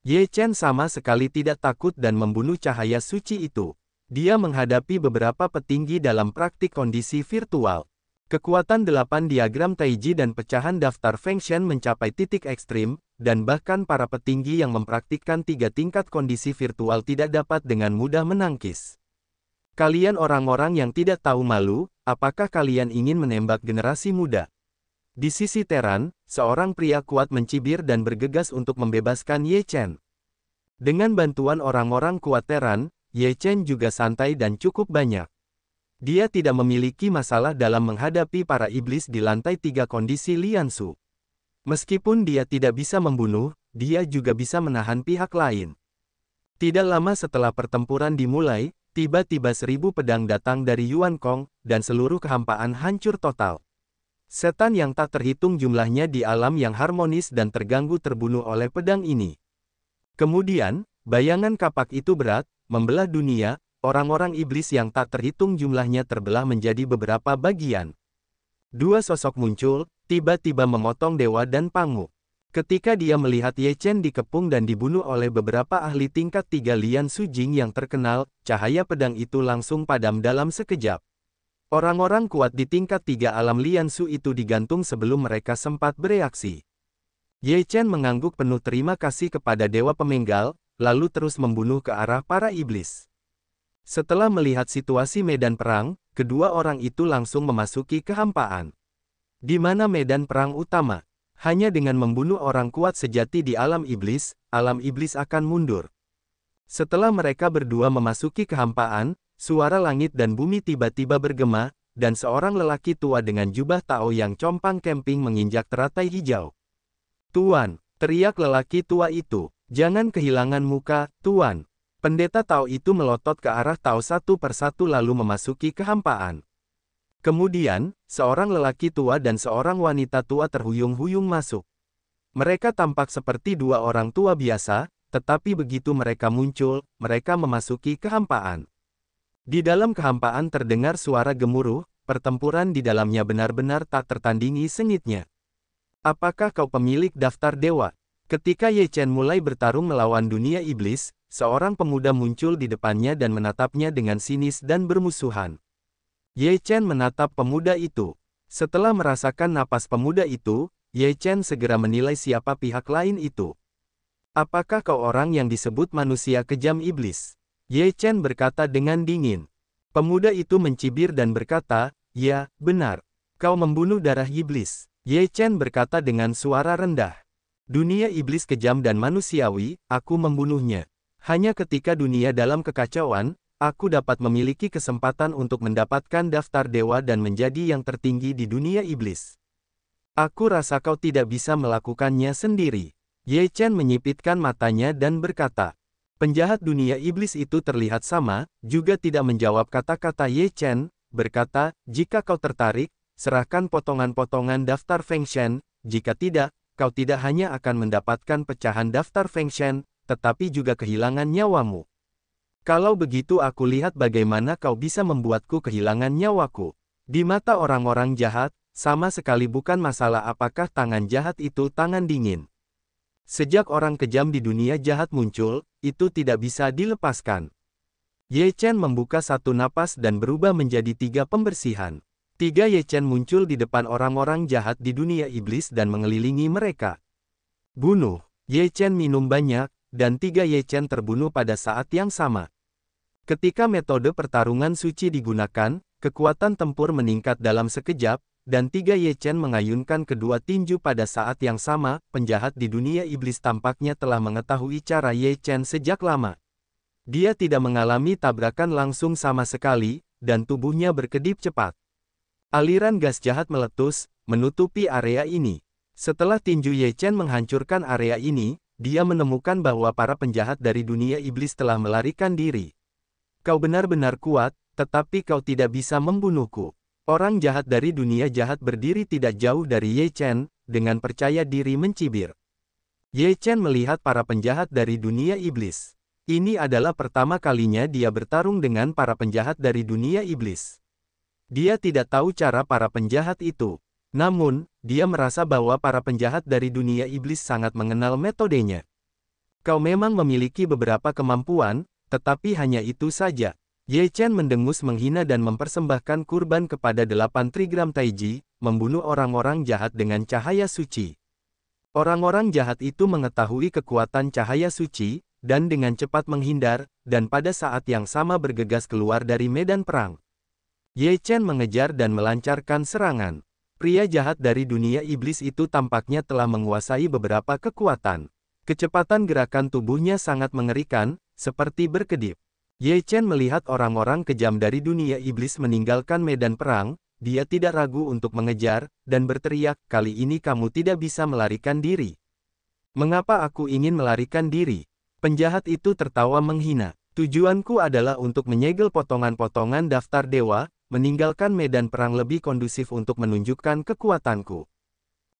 Ye Chen sama sekali tidak takut dan membunuh cahaya suci itu. Dia menghadapi beberapa petinggi dalam praktik kondisi virtual. Kekuatan 8 diagram Taiji dan pecahan daftar Feng Shen mencapai titik ekstrim, dan bahkan para petinggi yang mempraktikkan 3 tingkat kondisi virtual tidak dapat dengan mudah menangkis. Kalian orang-orang yang tidak tahu malu, apakah kalian ingin menembak generasi muda? Di sisi Teran, seorang pria kuat mencibir dan bergegas untuk membebaskan Ye Chen. Dengan bantuan orang-orang kuat Teran, Ye Chen juga santai dan cukup banyak. Dia tidak memiliki masalah dalam menghadapi para iblis di lantai 3 kondisi Liansu. Meskipun dia tidak bisa membunuh, dia juga bisa menahan pihak lain. Tidak lama setelah pertempuran dimulai, tiba-tiba 1000 pedang datang dari Yuan Kong, dan seluruh kehampaan hancur total. Setan yang tak terhitung jumlahnya di alam yang harmonis dan terganggu terbunuh oleh pedang ini. Kemudian, bayangan kapak itu berat, membelah dunia. Orang-orang iblis yang tak terhitung jumlahnya terbelah menjadi beberapa bagian. Dua sosok muncul, tiba-tiba memotong dewa dan Pangu. Ketika dia melihat Ye Chen dikepung dan dibunuh oleh beberapa ahli tingkat 3 Lian Sujing yang terkenal, cahaya pedang itu langsung padam dalam sekejap. Orang-orang kuat di tingkat 3 alam Lian Su itu digantung sebelum mereka sempat bereaksi. Ye Chen mengangguk penuh terima kasih kepada Dewa Pemenggal, lalu terus membunuh ke arah para iblis. Setelah melihat situasi medan perang, kedua orang itu langsung memasuki kehampaan. Di mana medan perang utama? Hanya dengan membunuh orang kuat sejati di alam iblis akan mundur. Setelah mereka berdua memasuki kehampaan, suara langit dan bumi tiba-tiba bergema, dan seorang lelaki tua dengan jubah Tao yang compang camping menginjak teratai hijau. "Tuan!" teriak lelaki tua itu. "Jangan kehilangan muka, Tuan!" Pendeta Tao itu melotot ke arah Tao satu persatu lalu memasuki kehampaan. Kemudian, seorang lelaki tua dan seorang wanita tua terhuyung-huyung masuk. Mereka tampak seperti dua orang tua biasa, tetapi begitu mereka muncul, mereka memasuki kehampaan. Di dalam kehampaan terdengar suara gemuruh, pertempuran di dalamnya benar-benar tak tertandingi sengitnya. Apakah kau pemilik daftar dewa? Ketika Ye Chen mulai bertarung melawan dunia iblis, seorang pemuda muncul di depannya dan menatapnya dengan sinis dan bermusuhan. Ye Chen menatap pemuda itu. Setelah merasakan napas pemuda itu, Ye Chen segera menilai siapa pihak lain itu. Apakah kau orang yang disebut manusia kejam iblis? Ye Chen berkata dengan dingin. Pemuda itu mencibir dan berkata, ya, benar. Kau membunuh darah iblis. Ye Chen berkata dengan suara rendah. Dunia iblis kejam dan manusiawi, aku membunuhnya. Hanya ketika dunia dalam kekacauan, aku dapat memiliki kesempatan untuk mendapatkan daftar dewa dan menjadi yang tertinggi di dunia iblis. Aku rasa kau tidak bisa melakukannya sendiri. Ye Chen menyipitkan matanya dan berkata. Penjahat dunia iblis itu terlihat sama, juga tidak menjawab kata-kata Ye Chen, berkata, jika kau tertarik, serahkan potongan-potongan daftar Feng Shen, jika tidak, kau tidak hanya akan mendapatkan pecahan daftar Feng Shen, tetapi juga kehilangan nyawamu. Kalau begitu aku lihat bagaimana kau bisa membuatku kehilangan nyawaku. Di mata orang-orang jahat, sama sekali bukan masalah apakah tangan jahat itu tangan dingin. Sejak orang kejam di dunia jahat muncul, itu tidak bisa dilepaskan. Ye Chen membuka satu napas dan berubah menjadi 3 pembersihan. 3 Ye Chen muncul di depan orang-orang jahat di dunia iblis dan mengelilingi mereka. Bunuh. Ye Chen minum banyak, dan 3 Ye Chen terbunuh pada saat yang sama. Ketika metode pertarungan suci digunakan, kekuatan tempur meningkat dalam sekejap, dan 3 Ye Chen mengayunkan kedua tinju pada saat yang sama. Penjahat di dunia iblis tampaknya telah mengetahui cara Ye Chen sejak lama. Dia tidak mengalami tabrakan langsung sama sekali, dan tubuhnya berkedip cepat. Aliran gas jahat meletus, menutupi area ini. Setelah tinju Ye Chen menghancurkan area ini, dia menemukan bahwa para penjahat dari dunia iblis telah melarikan diri. Kau benar-benar kuat, tetapi kau tidak bisa membunuhku. Orang jahat dari dunia jahat berdiri tidak jauh dari Ye Chen, dengan percaya diri mencibir. Ye Chen melihat para penjahat dari dunia iblis. Ini adalah pertama kalinya dia bertarung dengan para penjahat dari dunia iblis. Dia tidak tahu cara para penjahat itu. Namun, dia merasa bahwa para penjahat dari dunia iblis sangat mengenal metodenya. Kau memang memiliki beberapa kemampuan, tetapi hanya itu saja. Ye Chen mendengus menghina dan mempersembahkan kurban kepada 8 trigram taiji, membunuh orang-orang jahat dengan cahaya suci. Orang-orang jahat itu mengetahui kekuatan cahaya suci, dan dengan cepat menghindar, dan pada saat yang sama bergegas keluar dari medan perang. Ye Chen mengejar dan melancarkan serangan. Pria jahat dari dunia iblis itu tampaknya telah menguasai beberapa kekuatan. Kecepatan gerakan tubuhnya sangat mengerikan, seperti berkedip. Ye Chen melihat orang-orang kejam dari dunia iblis meninggalkan medan perang, dia tidak ragu untuk mengejar, dan berteriak, kali ini kamu tidak bisa melarikan diri. Mengapa aku ingin melarikan diri? Penjahat itu tertawa menghina. Tujuanku adalah untuk menyegel potongan-potongan daftar dewa, meninggalkan medan perang lebih kondusif untuk menunjukkan kekuatanku.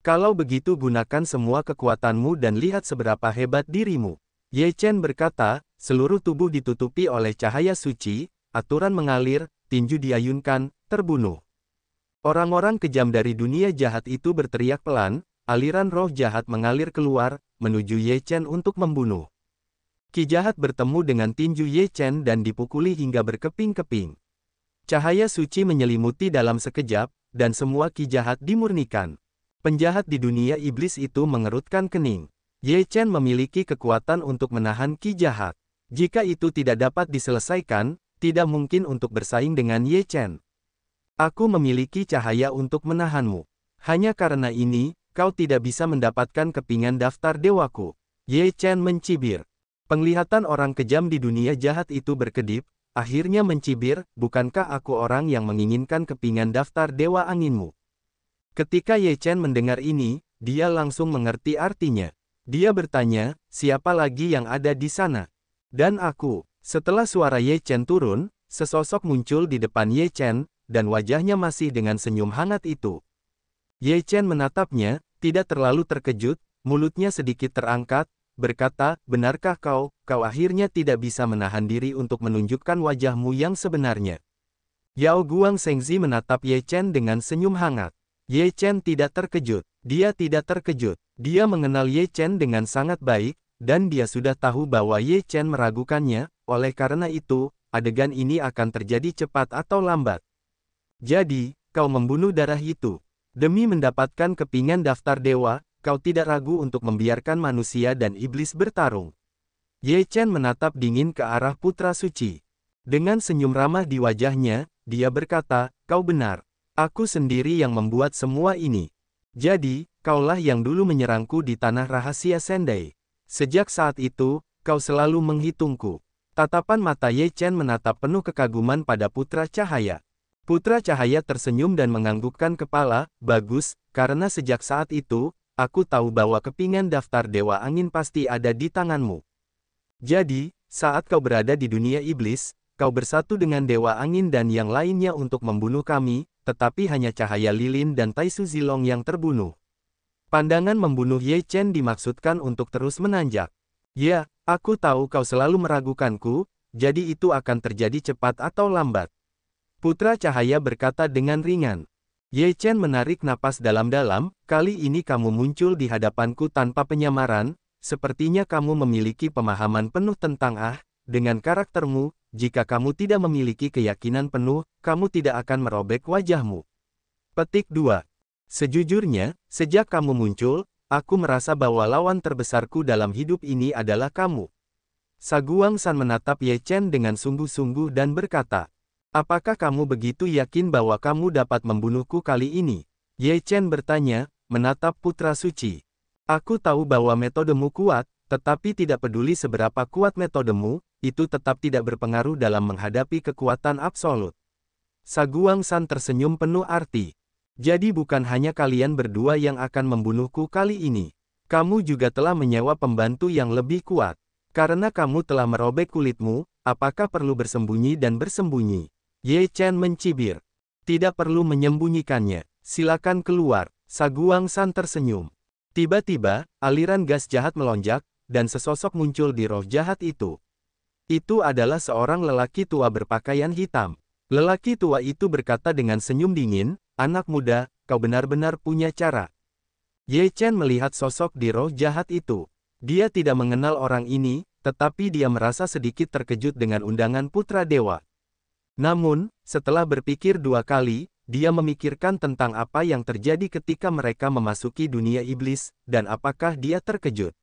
Kalau begitu gunakan semua kekuatanmu dan lihat seberapa hebat dirimu. Ye Chen berkata, seluruh tubuh ditutupi oleh cahaya suci, aturan mengalir, tinju diayunkan, terbunuh. Orang-orang kejam dari dunia jahat itu berteriak pelan, aliran roh jahat mengalir keluar, menuju Ye Chen untuk membunuh. Ki jahat bertemu dengan tinju Ye Chen dan dipukuli hingga berkeping-keping. Cahaya suci menyelimuti dalam sekejap, dan semua ki jahat dimurnikan. Penjahat di dunia iblis itu mengerutkan kening. Ye Chen memiliki kekuatan untuk menahan ki jahat. Jika itu tidak dapat diselesaikan, tidak mungkin untuk bersaing dengan Ye Chen. Aku memiliki cahaya untuk menahanmu. Hanya karena ini, kau tidak bisa mendapatkan kepingan daftar dewaku. Ye Chen mencibir. Penglihatan orang kejam di dunia jahat itu berkedip, akhirnya mencibir, bukankah aku orang yang menginginkan kepingan daftar dewa anginmu? Ketika Ye Chen mendengar ini, dia langsung mengerti artinya. Dia bertanya, siapa lagi yang ada di sana? Dan aku. Setelah suara Ye Chen turun, sesosok muncul di depan Ye Chen, dan wajahnya masih dengan senyum hangat itu. Ye Chen menatapnya, tidak terlalu terkejut, mulutnya sedikit terangkat, berkata, benarkah kau akhirnya tidak bisa menahan diri untuk menunjukkan wajahmu yang sebenarnya. Yao Guang Zhengzi menatap Ye Chen dengan senyum hangat. Ye Chen tidak terkejut. Dia tidak terkejut. Dia mengenal Ye Chen dengan sangat baik, dan dia sudah tahu bahwa Ye Chen meragukannya, oleh karena itu, adegan ini akan terjadi cepat atau lambat. Jadi, kau membunuh darah itu. Demi mendapatkan kepingan daftar dewa, kau tidak ragu untuk membiarkan manusia dan iblis bertarung. Ye Chen menatap dingin ke arah putra suci. Dengan senyum ramah di wajahnya, dia berkata, kau benar. Aku sendiri yang membuat semua ini. Jadi, kaulah yang dulu menyerangku di tanah rahasia Sendai. Sejak saat itu, kau selalu menghitungku. Tatapan mata Ye Chen menatap penuh kekaguman pada putra cahaya. Putra cahaya tersenyum dan menganggukkan kepala, bagus, karena sejak saat itu, aku tahu bahwa kepingan daftar dewa angin pasti ada di tanganmu. Jadi, saat kau berada di dunia iblis, kau bersatu dengan Dewa Angin dan yang lainnya untuk membunuh kami, tetapi hanya cahaya lilin dan Taisu Zilong yang terbunuh. Pandangan membunuh Ye Chen dimaksudkan untuk terus menanjak. Ya, aku tahu kau selalu meragukanku, jadi itu akan terjadi cepat atau lambat. Putra cahaya berkata dengan ringan. Ye Chen menarik napas dalam-dalam, kali ini kamu muncul di hadapanku tanpa penyamaran, sepertinya kamu memiliki pemahaman penuh tentang dengan karaktermu. Jika kamu tidak memiliki keyakinan penuh, kamu tidak akan merobek wajahmu. Petik 2. Sejujurnya, sejak kamu muncul, aku merasa bahwa lawan terbesarku dalam hidup ini adalah kamu. Saguang San menatap Ye Chen dengan sungguh-sungguh dan berkata, apakah kamu begitu yakin bahwa kamu dapat membunuhku kali ini? Ye Chen bertanya, menatap putra suci. Aku tahu bahwa metodemu kuat, tetapi tidak peduli seberapa kuat metodemu, itu tetap tidak berpengaruh dalam menghadapi kekuatan absolut. Saguang San tersenyum penuh arti. Jadi bukan hanya kalian berdua yang akan membunuhku kali ini. Kamu juga telah menyewa pembantu yang lebih kuat. Karena kamu telah merobek kulitmu, apakah perlu bersembunyi dan bersembunyi? Ye Chen mencibir. Tidak perlu menyembunyikannya. Silakan keluar. Saguang San tersenyum. Tiba-tiba, aliran gas jahat melonjak, dan sesosok muncul di roh jahat itu. Itu adalah seorang lelaki tua berpakaian hitam. Lelaki tua itu berkata dengan senyum dingin, anak muda, kau benar-benar punya cara. Ye Chen melihat sosok di roh jahat itu. Dia tidak mengenal orang ini, tetapi dia merasa sedikit terkejut dengan undangan putra dewa. Namun, setelah berpikir dua kali, dia memikirkan tentang apa yang terjadi ketika mereka memasuki dunia iblis, dan apakah dia terkejut.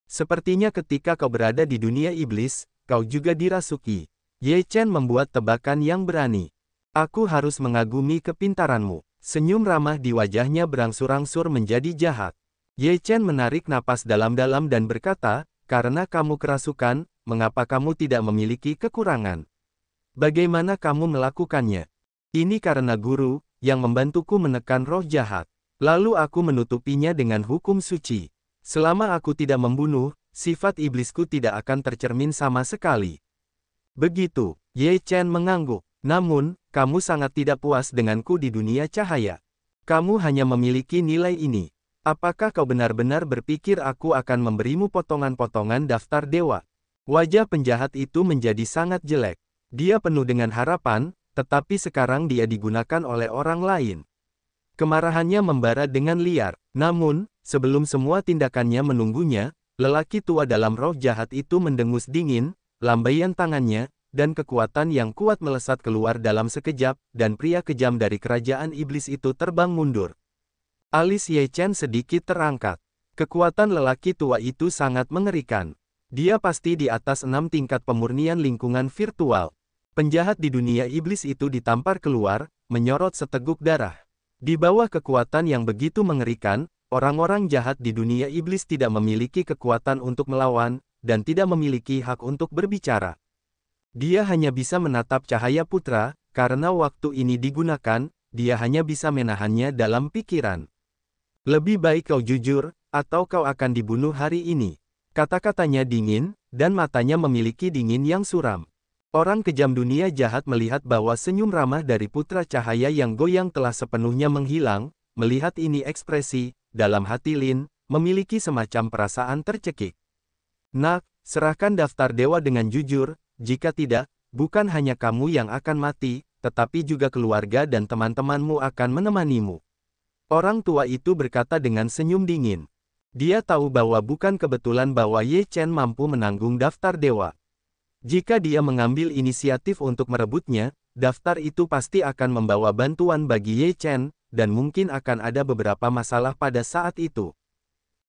Sepertinya ketika kau berada di dunia iblis, kau juga dirasuki. Ye Chen membuat tebakan yang berani. Aku harus mengagumi kepintaranmu. Senyum ramah di wajahnya berangsur-angsur menjadi jahat. Ye Chen menarik napas dalam-dalam dan berkata, karena kamu kerasukan, mengapa kamu tidak memiliki kekurangan? Bagaimana kamu melakukannya? Ini karena guru, yang membantuku menekan roh jahat. Lalu aku menutupinya dengan hukum suci. Selama aku tidak membunuh, sifat iblisku tidak akan tercermin sama sekali. Begitu, Ye Chen mengangguk. Namun, kamu sangat tidak puas denganku di dunia cahaya. Kamu hanya memiliki nilai ini. Apakah kau benar-benar berpikir aku akan memberimu potongan-potongan daftar dewa? Wajah penjahat itu menjadi sangat jelek. Dia penuh dengan harapan, tetapi sekarang dia digunakan oleh orang lain. Kemarahannya membara dengan liar. Namun, sebelum semua tindakannya menunggunya, lelaki tua dalam roh jahat itu mendengus dingin, lambaian tangannya, dan kekuatan yang kuat melesat keluar dalam sekejap, dan pria kejam dari kerajaan iblis itu terbang mundur. Alis Ye Chen sedikit terangkat. Kekuatan lelaki tua itu sangat mengerikan. Dia pasti di atas 6 tingkat pemurnian lingkungan virtual. Penjahat di dunia iblis itu ditampar keluar, menyorot seteguk darah. Di bawah kekuatan yang begitu mengerikan, orang-orang jahat di dunia iblis tidak memiliki kekuatan untuk melawan, dan tidak memiliki hak untuk berbicara. Dia hanya bisa menatap cahaya putra, karena waktu ini digunakan, dia hanya bisa menahannya dalam pikiran. Lebih baik kau jujur, atau kau akan dibunuh hari ini. Kata-katanya dingin, dan matanya memiliki dingin yang suram. Orang kejam dunia jahat melihat bahwa senyum ramah dari putra cahaya yang goyang telah sepenuhnya menghilang. Melihat ini ekspresi, dalam hati Lin, memiliki semacam perasaan tercekik. Nak, serahkan daftar dewa dengan jujur, jika tidak, bukan hanya kamu yang akan mati, tetapi juga keluarga dan teman-temanmu akan menemanimu. Orang tua itu berkata dengan senyum dingin. Dia tahu bahwa bukan kebetulan bahwa Ye Chen mampu menanggung daftar dewa. Jika dia mengambil inisiatif untuk merebutnya, daftar itu pasti akan membawa bantuan bagi Ye Chen, dan mungkin akan ada beberapa masalah pada saat itu.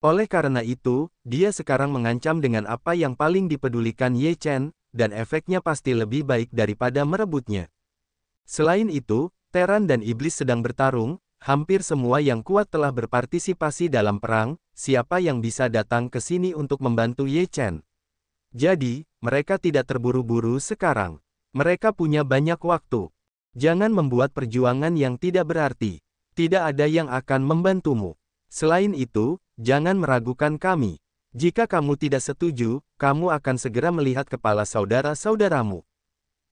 Oleh karena itu, dia sekarang mengancam dengan apa yang paling dipedulikan Ye Chen, dan efeknya pasti lebih baik daripada merebutnya. Selain itu, Teran dan Iblis sedang bertarung, hampir semua yang kuat telah berpartisipasi dalam perang, siapa yang bisa datang ke sini untuk membantu Ye Chen. Jadi, mereka tidak terburu-buru sekarang. Mereka punya banyak waktu. Jangan membuat perjuangan yang tidak berarti. Tidak ada yang akan membantumu. Selain itu, jangan meragukan kami. Jika kamu tidak setuju, kamu akan segera melihat kepala saudara-saudaramu.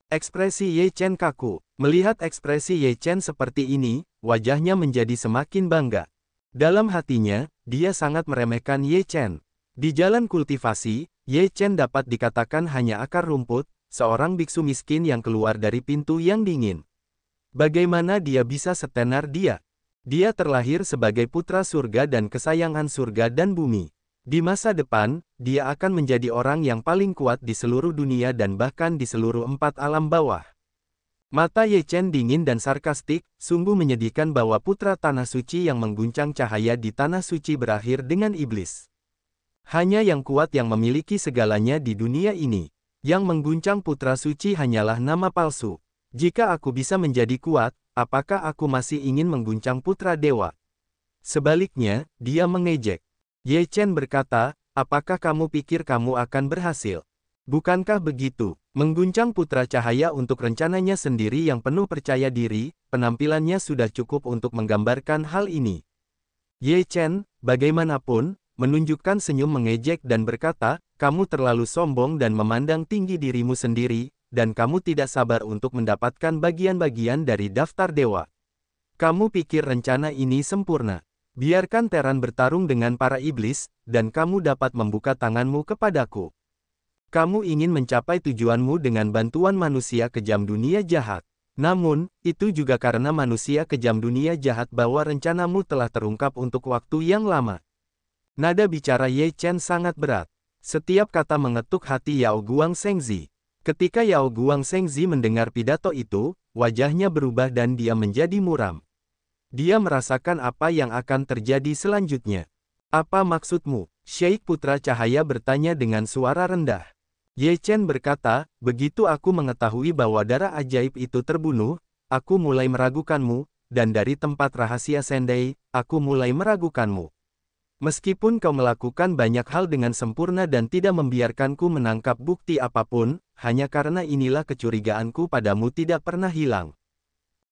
Ekspresi Ye Chen kaku. Melihat ekspresi Ye Chen seperti ini, wajahnya menjadi semakin bangga. Dalam hatinya, dia sangat meremehkan Ye Chen. Di jalan kultivasi, Ye Chen dapat dikatakan hanya akar rumput, seorang biksu miskin yang keluar dari pintu yang dingin. Bagaimana dia bisa setenar dia? Dia terlahir sebagai putra surga dan kesayangan surga dan bumi. Di masa depan, dia akan menjadi orang yang paling kuat di seluruh dunia dan bahkan di seluruh 4 alam bawah. Mata Ye Chen dingin dan sarkastik, sungguh menyedihkan bahwa putra tanah suci yang mengguncang cahaya di tanah suci berakhir dengan iblis. Hanya yang kuat yang memiliki segalanya di dunia ini. Yang mengguncang putra suci hanyalah nama palsu. Jika aku bisa menjadi kuat, apakah aku masih ingin mengguncang putra dewa? Sebaliknya, dia mengejek. Ye Chen berkata, apakah kamu pikir kamu akan berhasil? Bukankah begitu? Mengguncang putra cahaya untuk rencananya sendiri yang penuh percaya diri, penampilannya sudah cukup untuk menggambarkan hal ini. Ye Chen, bagaimanapun, menunjukkan senyum mengejek dan berkata, kamu terlalu sombong dan memandang tinggi dirimu sendiri, dan kamu tidak sabar untuk mendapatkan bagian-bagian dari daftar dewa. Kamu pikir rencana ini sempurna. Biarkan Teran bertarung dengan para iblis, dan kamu dapat membuka tanganmu kepadaku. Kamu ingin mencapai tujuanmu dengan bantuan manusia kejam dunia jahat. Namun, itu juga karena manusia kejam dunia jahat bahwa rencanamu telah terungkap untuk waktu yang lama. Nada bicara Ye Chen sangat berat. Setiap kata mengetuk hati Yao Guang Shengzi. Ketika Yao Guang Shengzi mendengar pidato itu, wajahnya berubah dan dia menjadi muram. Dia merasakan apa yang akan terjadi selanjutnya. Apa maksudmu? Sheikh Putra Cahaya bertanya dengan suara rendah. Ye Chen berkata, begitu aku mengetahui bahwa darah ajaib itu terbunuh, aku mulai meragukanmu, dan dari tempat rahasia Sendai, aku mulai meragukanmu. Meskipun kau melakukan banyak hal dengan sempurna dan tidak membiarkanku menangkap bukti apapun, hanya karena inilah kecurigaanku padamu tidak pernah hilang.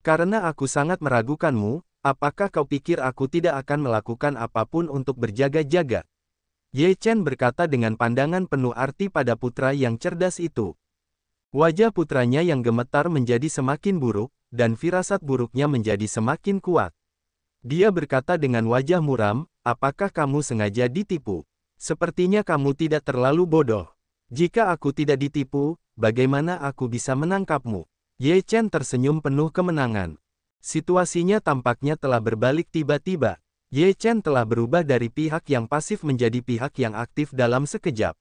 Karena aku sangat meragukanmu, apakah kau pikir aku tidak akan melakukan apapun untuk berjaga-jaga? Ye Chen berkata dengan pandangan penuh arti pada putra yang cerdas itu. Wajah putranya yang gemetar menjadi semakin buruk, dan firasat buruknya menjadi semakin kuat. Dia berkata dengan wajah muram, apakah kamu sengaja ditipu? Sepertinya kamu tidak terlalu bodoh. Jika aku tidak ditipu, bagaimana aku bisa menangkapmu? Ye Chen tersenyum penuh kemenangan. Situasinya tampaknya telah berbalik tiba-tiba. Ye Chen telah berubah dari pihak yang pasif menjadi pihak yang aktif dalam sekejap.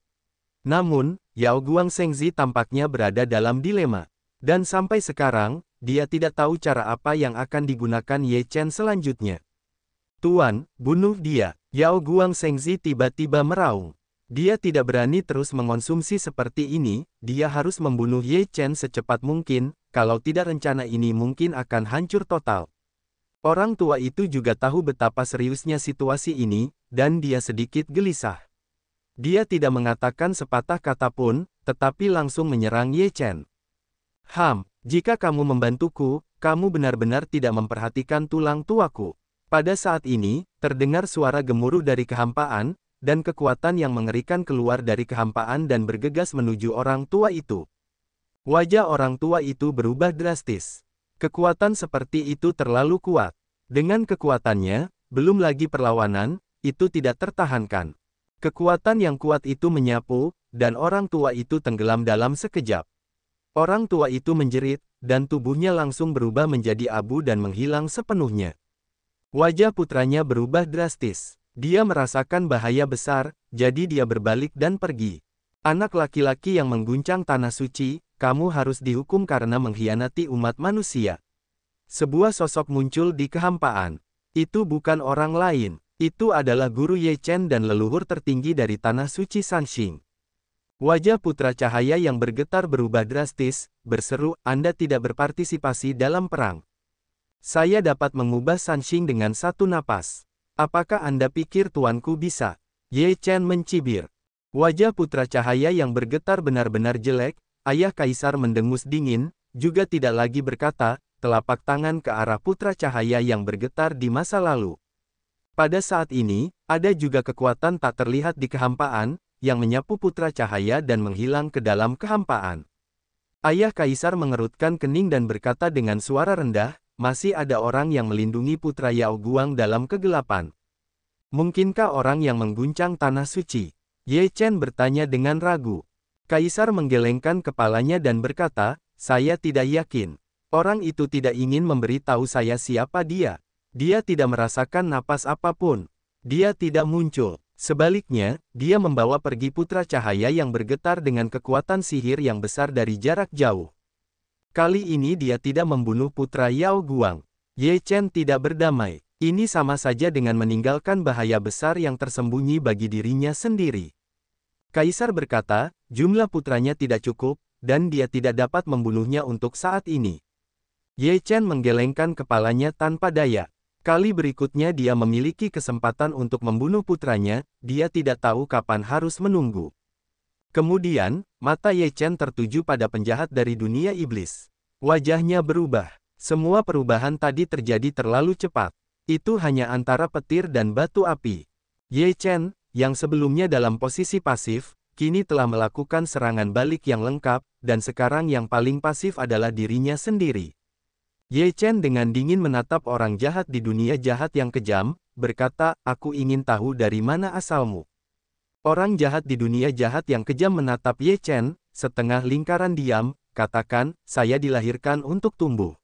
Namun, Yao Guang Shengzi tampaknya berada dalam dilema. Dan sampai sekarang, dia tidak tahu cara apa yang akan digunakan Ye Chen selanjutnya. Tuan, bunuh dia. Yao Guang Shengzi tiba-tiba meraung. Dia tidak berani terus mengonsumsi seperti ini, dia harus membunuh Ye Chen secepat mungkin, kalau tidak rencana ini mungkin akan hancur total. Orang tua itu juga tahu betapa seriusnya situasi ini, dan dia sedikit gelisah. Dia tidak mengatakan sepatah kata pun, tetapi langsung menyerang Ye Chen. Jika kamu membantuku, kamu benar-benar tidak memperhatikan tulang tuaku. Pada saat ini, terdengar suara gemuruh dari kehampaan, dan kekuatan yang mengerikan keluar dari kehampaan dan bergegas menuju orang tua itu. Wajah orang tua itu berubah drastis. Kekuatan seperti itu terlalu kuat. Dengan kekuatannya, belum lagi perlawanan, itu tidak tertahankan. Kekuatan yang kuat itu menyapu, dan orang tua itu tenggelam dalam sekejap. Orang tua itu menjerit, dan tubuhnya langsung berubah menjadi abu dan menghilang sepenuhnya. Wajah putranya berubah drastis. Dia merasakan bahaya besar, jadi dia berbalik dan pergi. Anak laki-laki yang mengguncang tanah suci, kamu harus dihukum karena mengkhianati umat manusia. Sebuah sosok muncul di kehampaan. Itu bukan orang lain. Itu adalah Guru Ye Chen dan leluhur tertinggi dari tanah suci Sanxing. Wajah putra cahaya yang bergetar berubah drastis, berseru, Anda tidak berpartisipasi dalam perang. Saya dapat mengubah Sanxing dengan satu napas. Apakah Anda pikir tuanku bisa? Ye Chen mencibir. Wajah putra cahaya yang bergetar benar-benar jelek, ayah kaisar mendengus dingin, juga tidak lagi berkata, telapak tangan ke arah putra cahaya yang bergetar di masa lalu. Pada saat ini, ada juga kekuatan tak terlihat di kehampaan, yang menyapu putra cahaya dan menghilang ke dalam kehampaan. Ayah kaisar mengerutkan kening dan berkata dengan suara rendah, masih ada orang yang melindungi putra Yao Guang dalam kegelapan. Mungkinkah orang yang mengguncang tanah suci? Ye Chen bertanya dengan ragu. Kaisar menggelengkan kepalanya dan berkata, saya tidak yakin. Orang itu tidak ingin memberi tahu saya siapa dia. Dia tidak merasakan napas apapun. Dia tidak muncul. Sebaliknya, dia membawa pergi putra cahaya yang bergetar dengan kekuatan sihir yang besar dari jarak jauh. Kali ini dia tidak membunuh putra Yao Guang. Ye Chen tidak berdamai. Ini sama saja dengan meninggalkan bahaya besar yang tersembunyi bagi dirinya sendiri. Kaisar berkata, jumlah putranya tidak cukup, dan dia tidak dapat membunuhnya untuk saat ini. Ye Chen menggelengkan kepalanya tanpa daya. Kali berikutnya dia memiliki kesempatan untuk membunuh putranya, dia tidak tahu kapan harus menunggu. Kemudian, mata Ye Chen tertuju pada penjahat dari dunia iblis. Wajahnya berubah. Semua perubahan tadi terjadi terlalu cepat. Itu hanya antara petir dan batu api. Ye Chen, yang sebelumnya dalam posisi pasif, kini telah melakukan serangan balik yang lengkap, dan sekarang yang paling pasif adalah dirinya sendiri. Ye Chen dengan dingin menatap orang jahat di dunia jahat yang kejam, berkata, aku ingin tahu dari mana asalmu. Orang jahat di dunia jahat yang kejam menatap Ye Chen, setengah lingkaran diam, katakan, saya dilahirkan untuk tumbuh.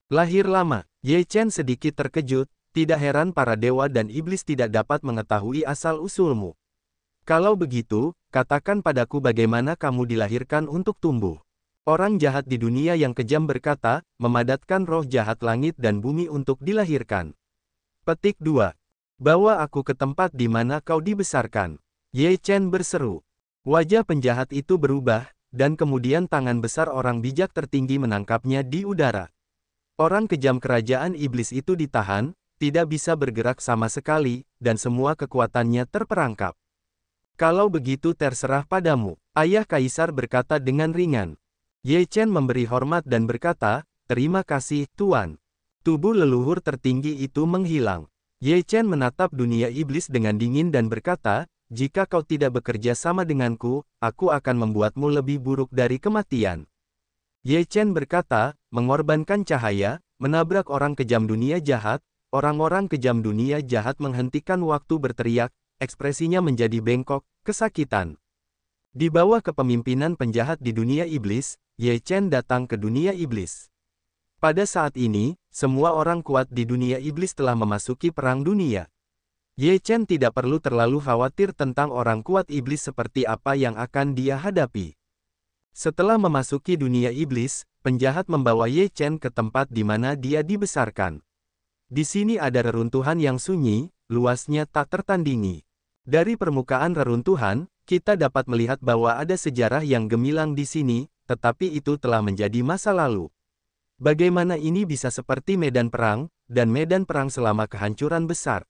Lahir lama, Ye Chen sedikit terkejut, tidak heran para dewa dan iblis tidak dapat mengetahui asal-usulmu. Kalau begitu, katakan padaku bagaimana kamu dilahirkan untuk tumbuh. Orang jahat di dunia yang kejam berkata, memadatkan roh jahat langit dan bumi untuk dilahirkan. Petik 2. Bawa aku ke tempat di mana kau dibesarkan. Ye Chen berseru. Wajah penjahat itu berubah, dan kemudian tangan besar orang bijak tertinggi menangkapnya di udara. Orang kejam kerajaan iblis itu ditahan, tidak bisa bergerak sama sekali, dan semua kekuatannya terperangkap. Kalau begitu terserah padamu, ayah kaisar berkata dengan ringan. Ye Chen memberi hormat dan berkata, terima kasih, Tuan. Tubuh leluhur tertinggi itu menghilang. Ye Chen menatap dunia iblis dengan dingin dan berkata, jika kau tidak bekerja sama denganku, aku akan membuatmu lebih buruk dari kematian. Ye Chen berkata, mengorbankan cahaya, menabrak orang kejam dunia jahat, orang-orang kejam dunia jahat menghentikan waktu berteriak, ekspresinya menjadi bengkok, kesakitan. Di bawah kepemimpinan penjahat di dunia iblis, Ye Chen datang ke dunia iblis. Pada saat ini, semua orang kuat di dunia iblis telah memasuki perang dunia. Ye Chen tidak perlu terlalu khawatir tentang orang kuat iblis seperti apa yang akan dia hadapi. Setelah memasuki dunia iblis, penjahat membawa Ye Chen ke tempat di mana dia dibesarkan. Di sini ada reruntuhan yang sunyi, luasnya tak tertandingi. Dari permukaan reruntuhan, kita dapat melihat bahwa ada sejarah yang gemilang di sini, tetapi itu telah menjadi masa lalu. Bagaimana ini bisa seperti medan perang, dan medan perang selama kehancuran besar?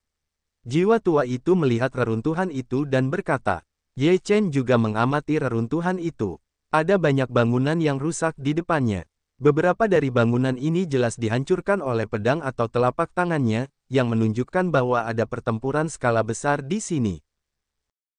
Jiwa tua itu melihat reruntuhan itu dan berkata, Ye Chen juga mengamati reruntuhan itu. Ada banyak bangunan yang rusak di depannya. Beberapa dari bangunan ini jelas dihancurkan oleh pedang atau telapak tangannya, yang menunjukkan bahwa ada pertempuran skala besar di sini.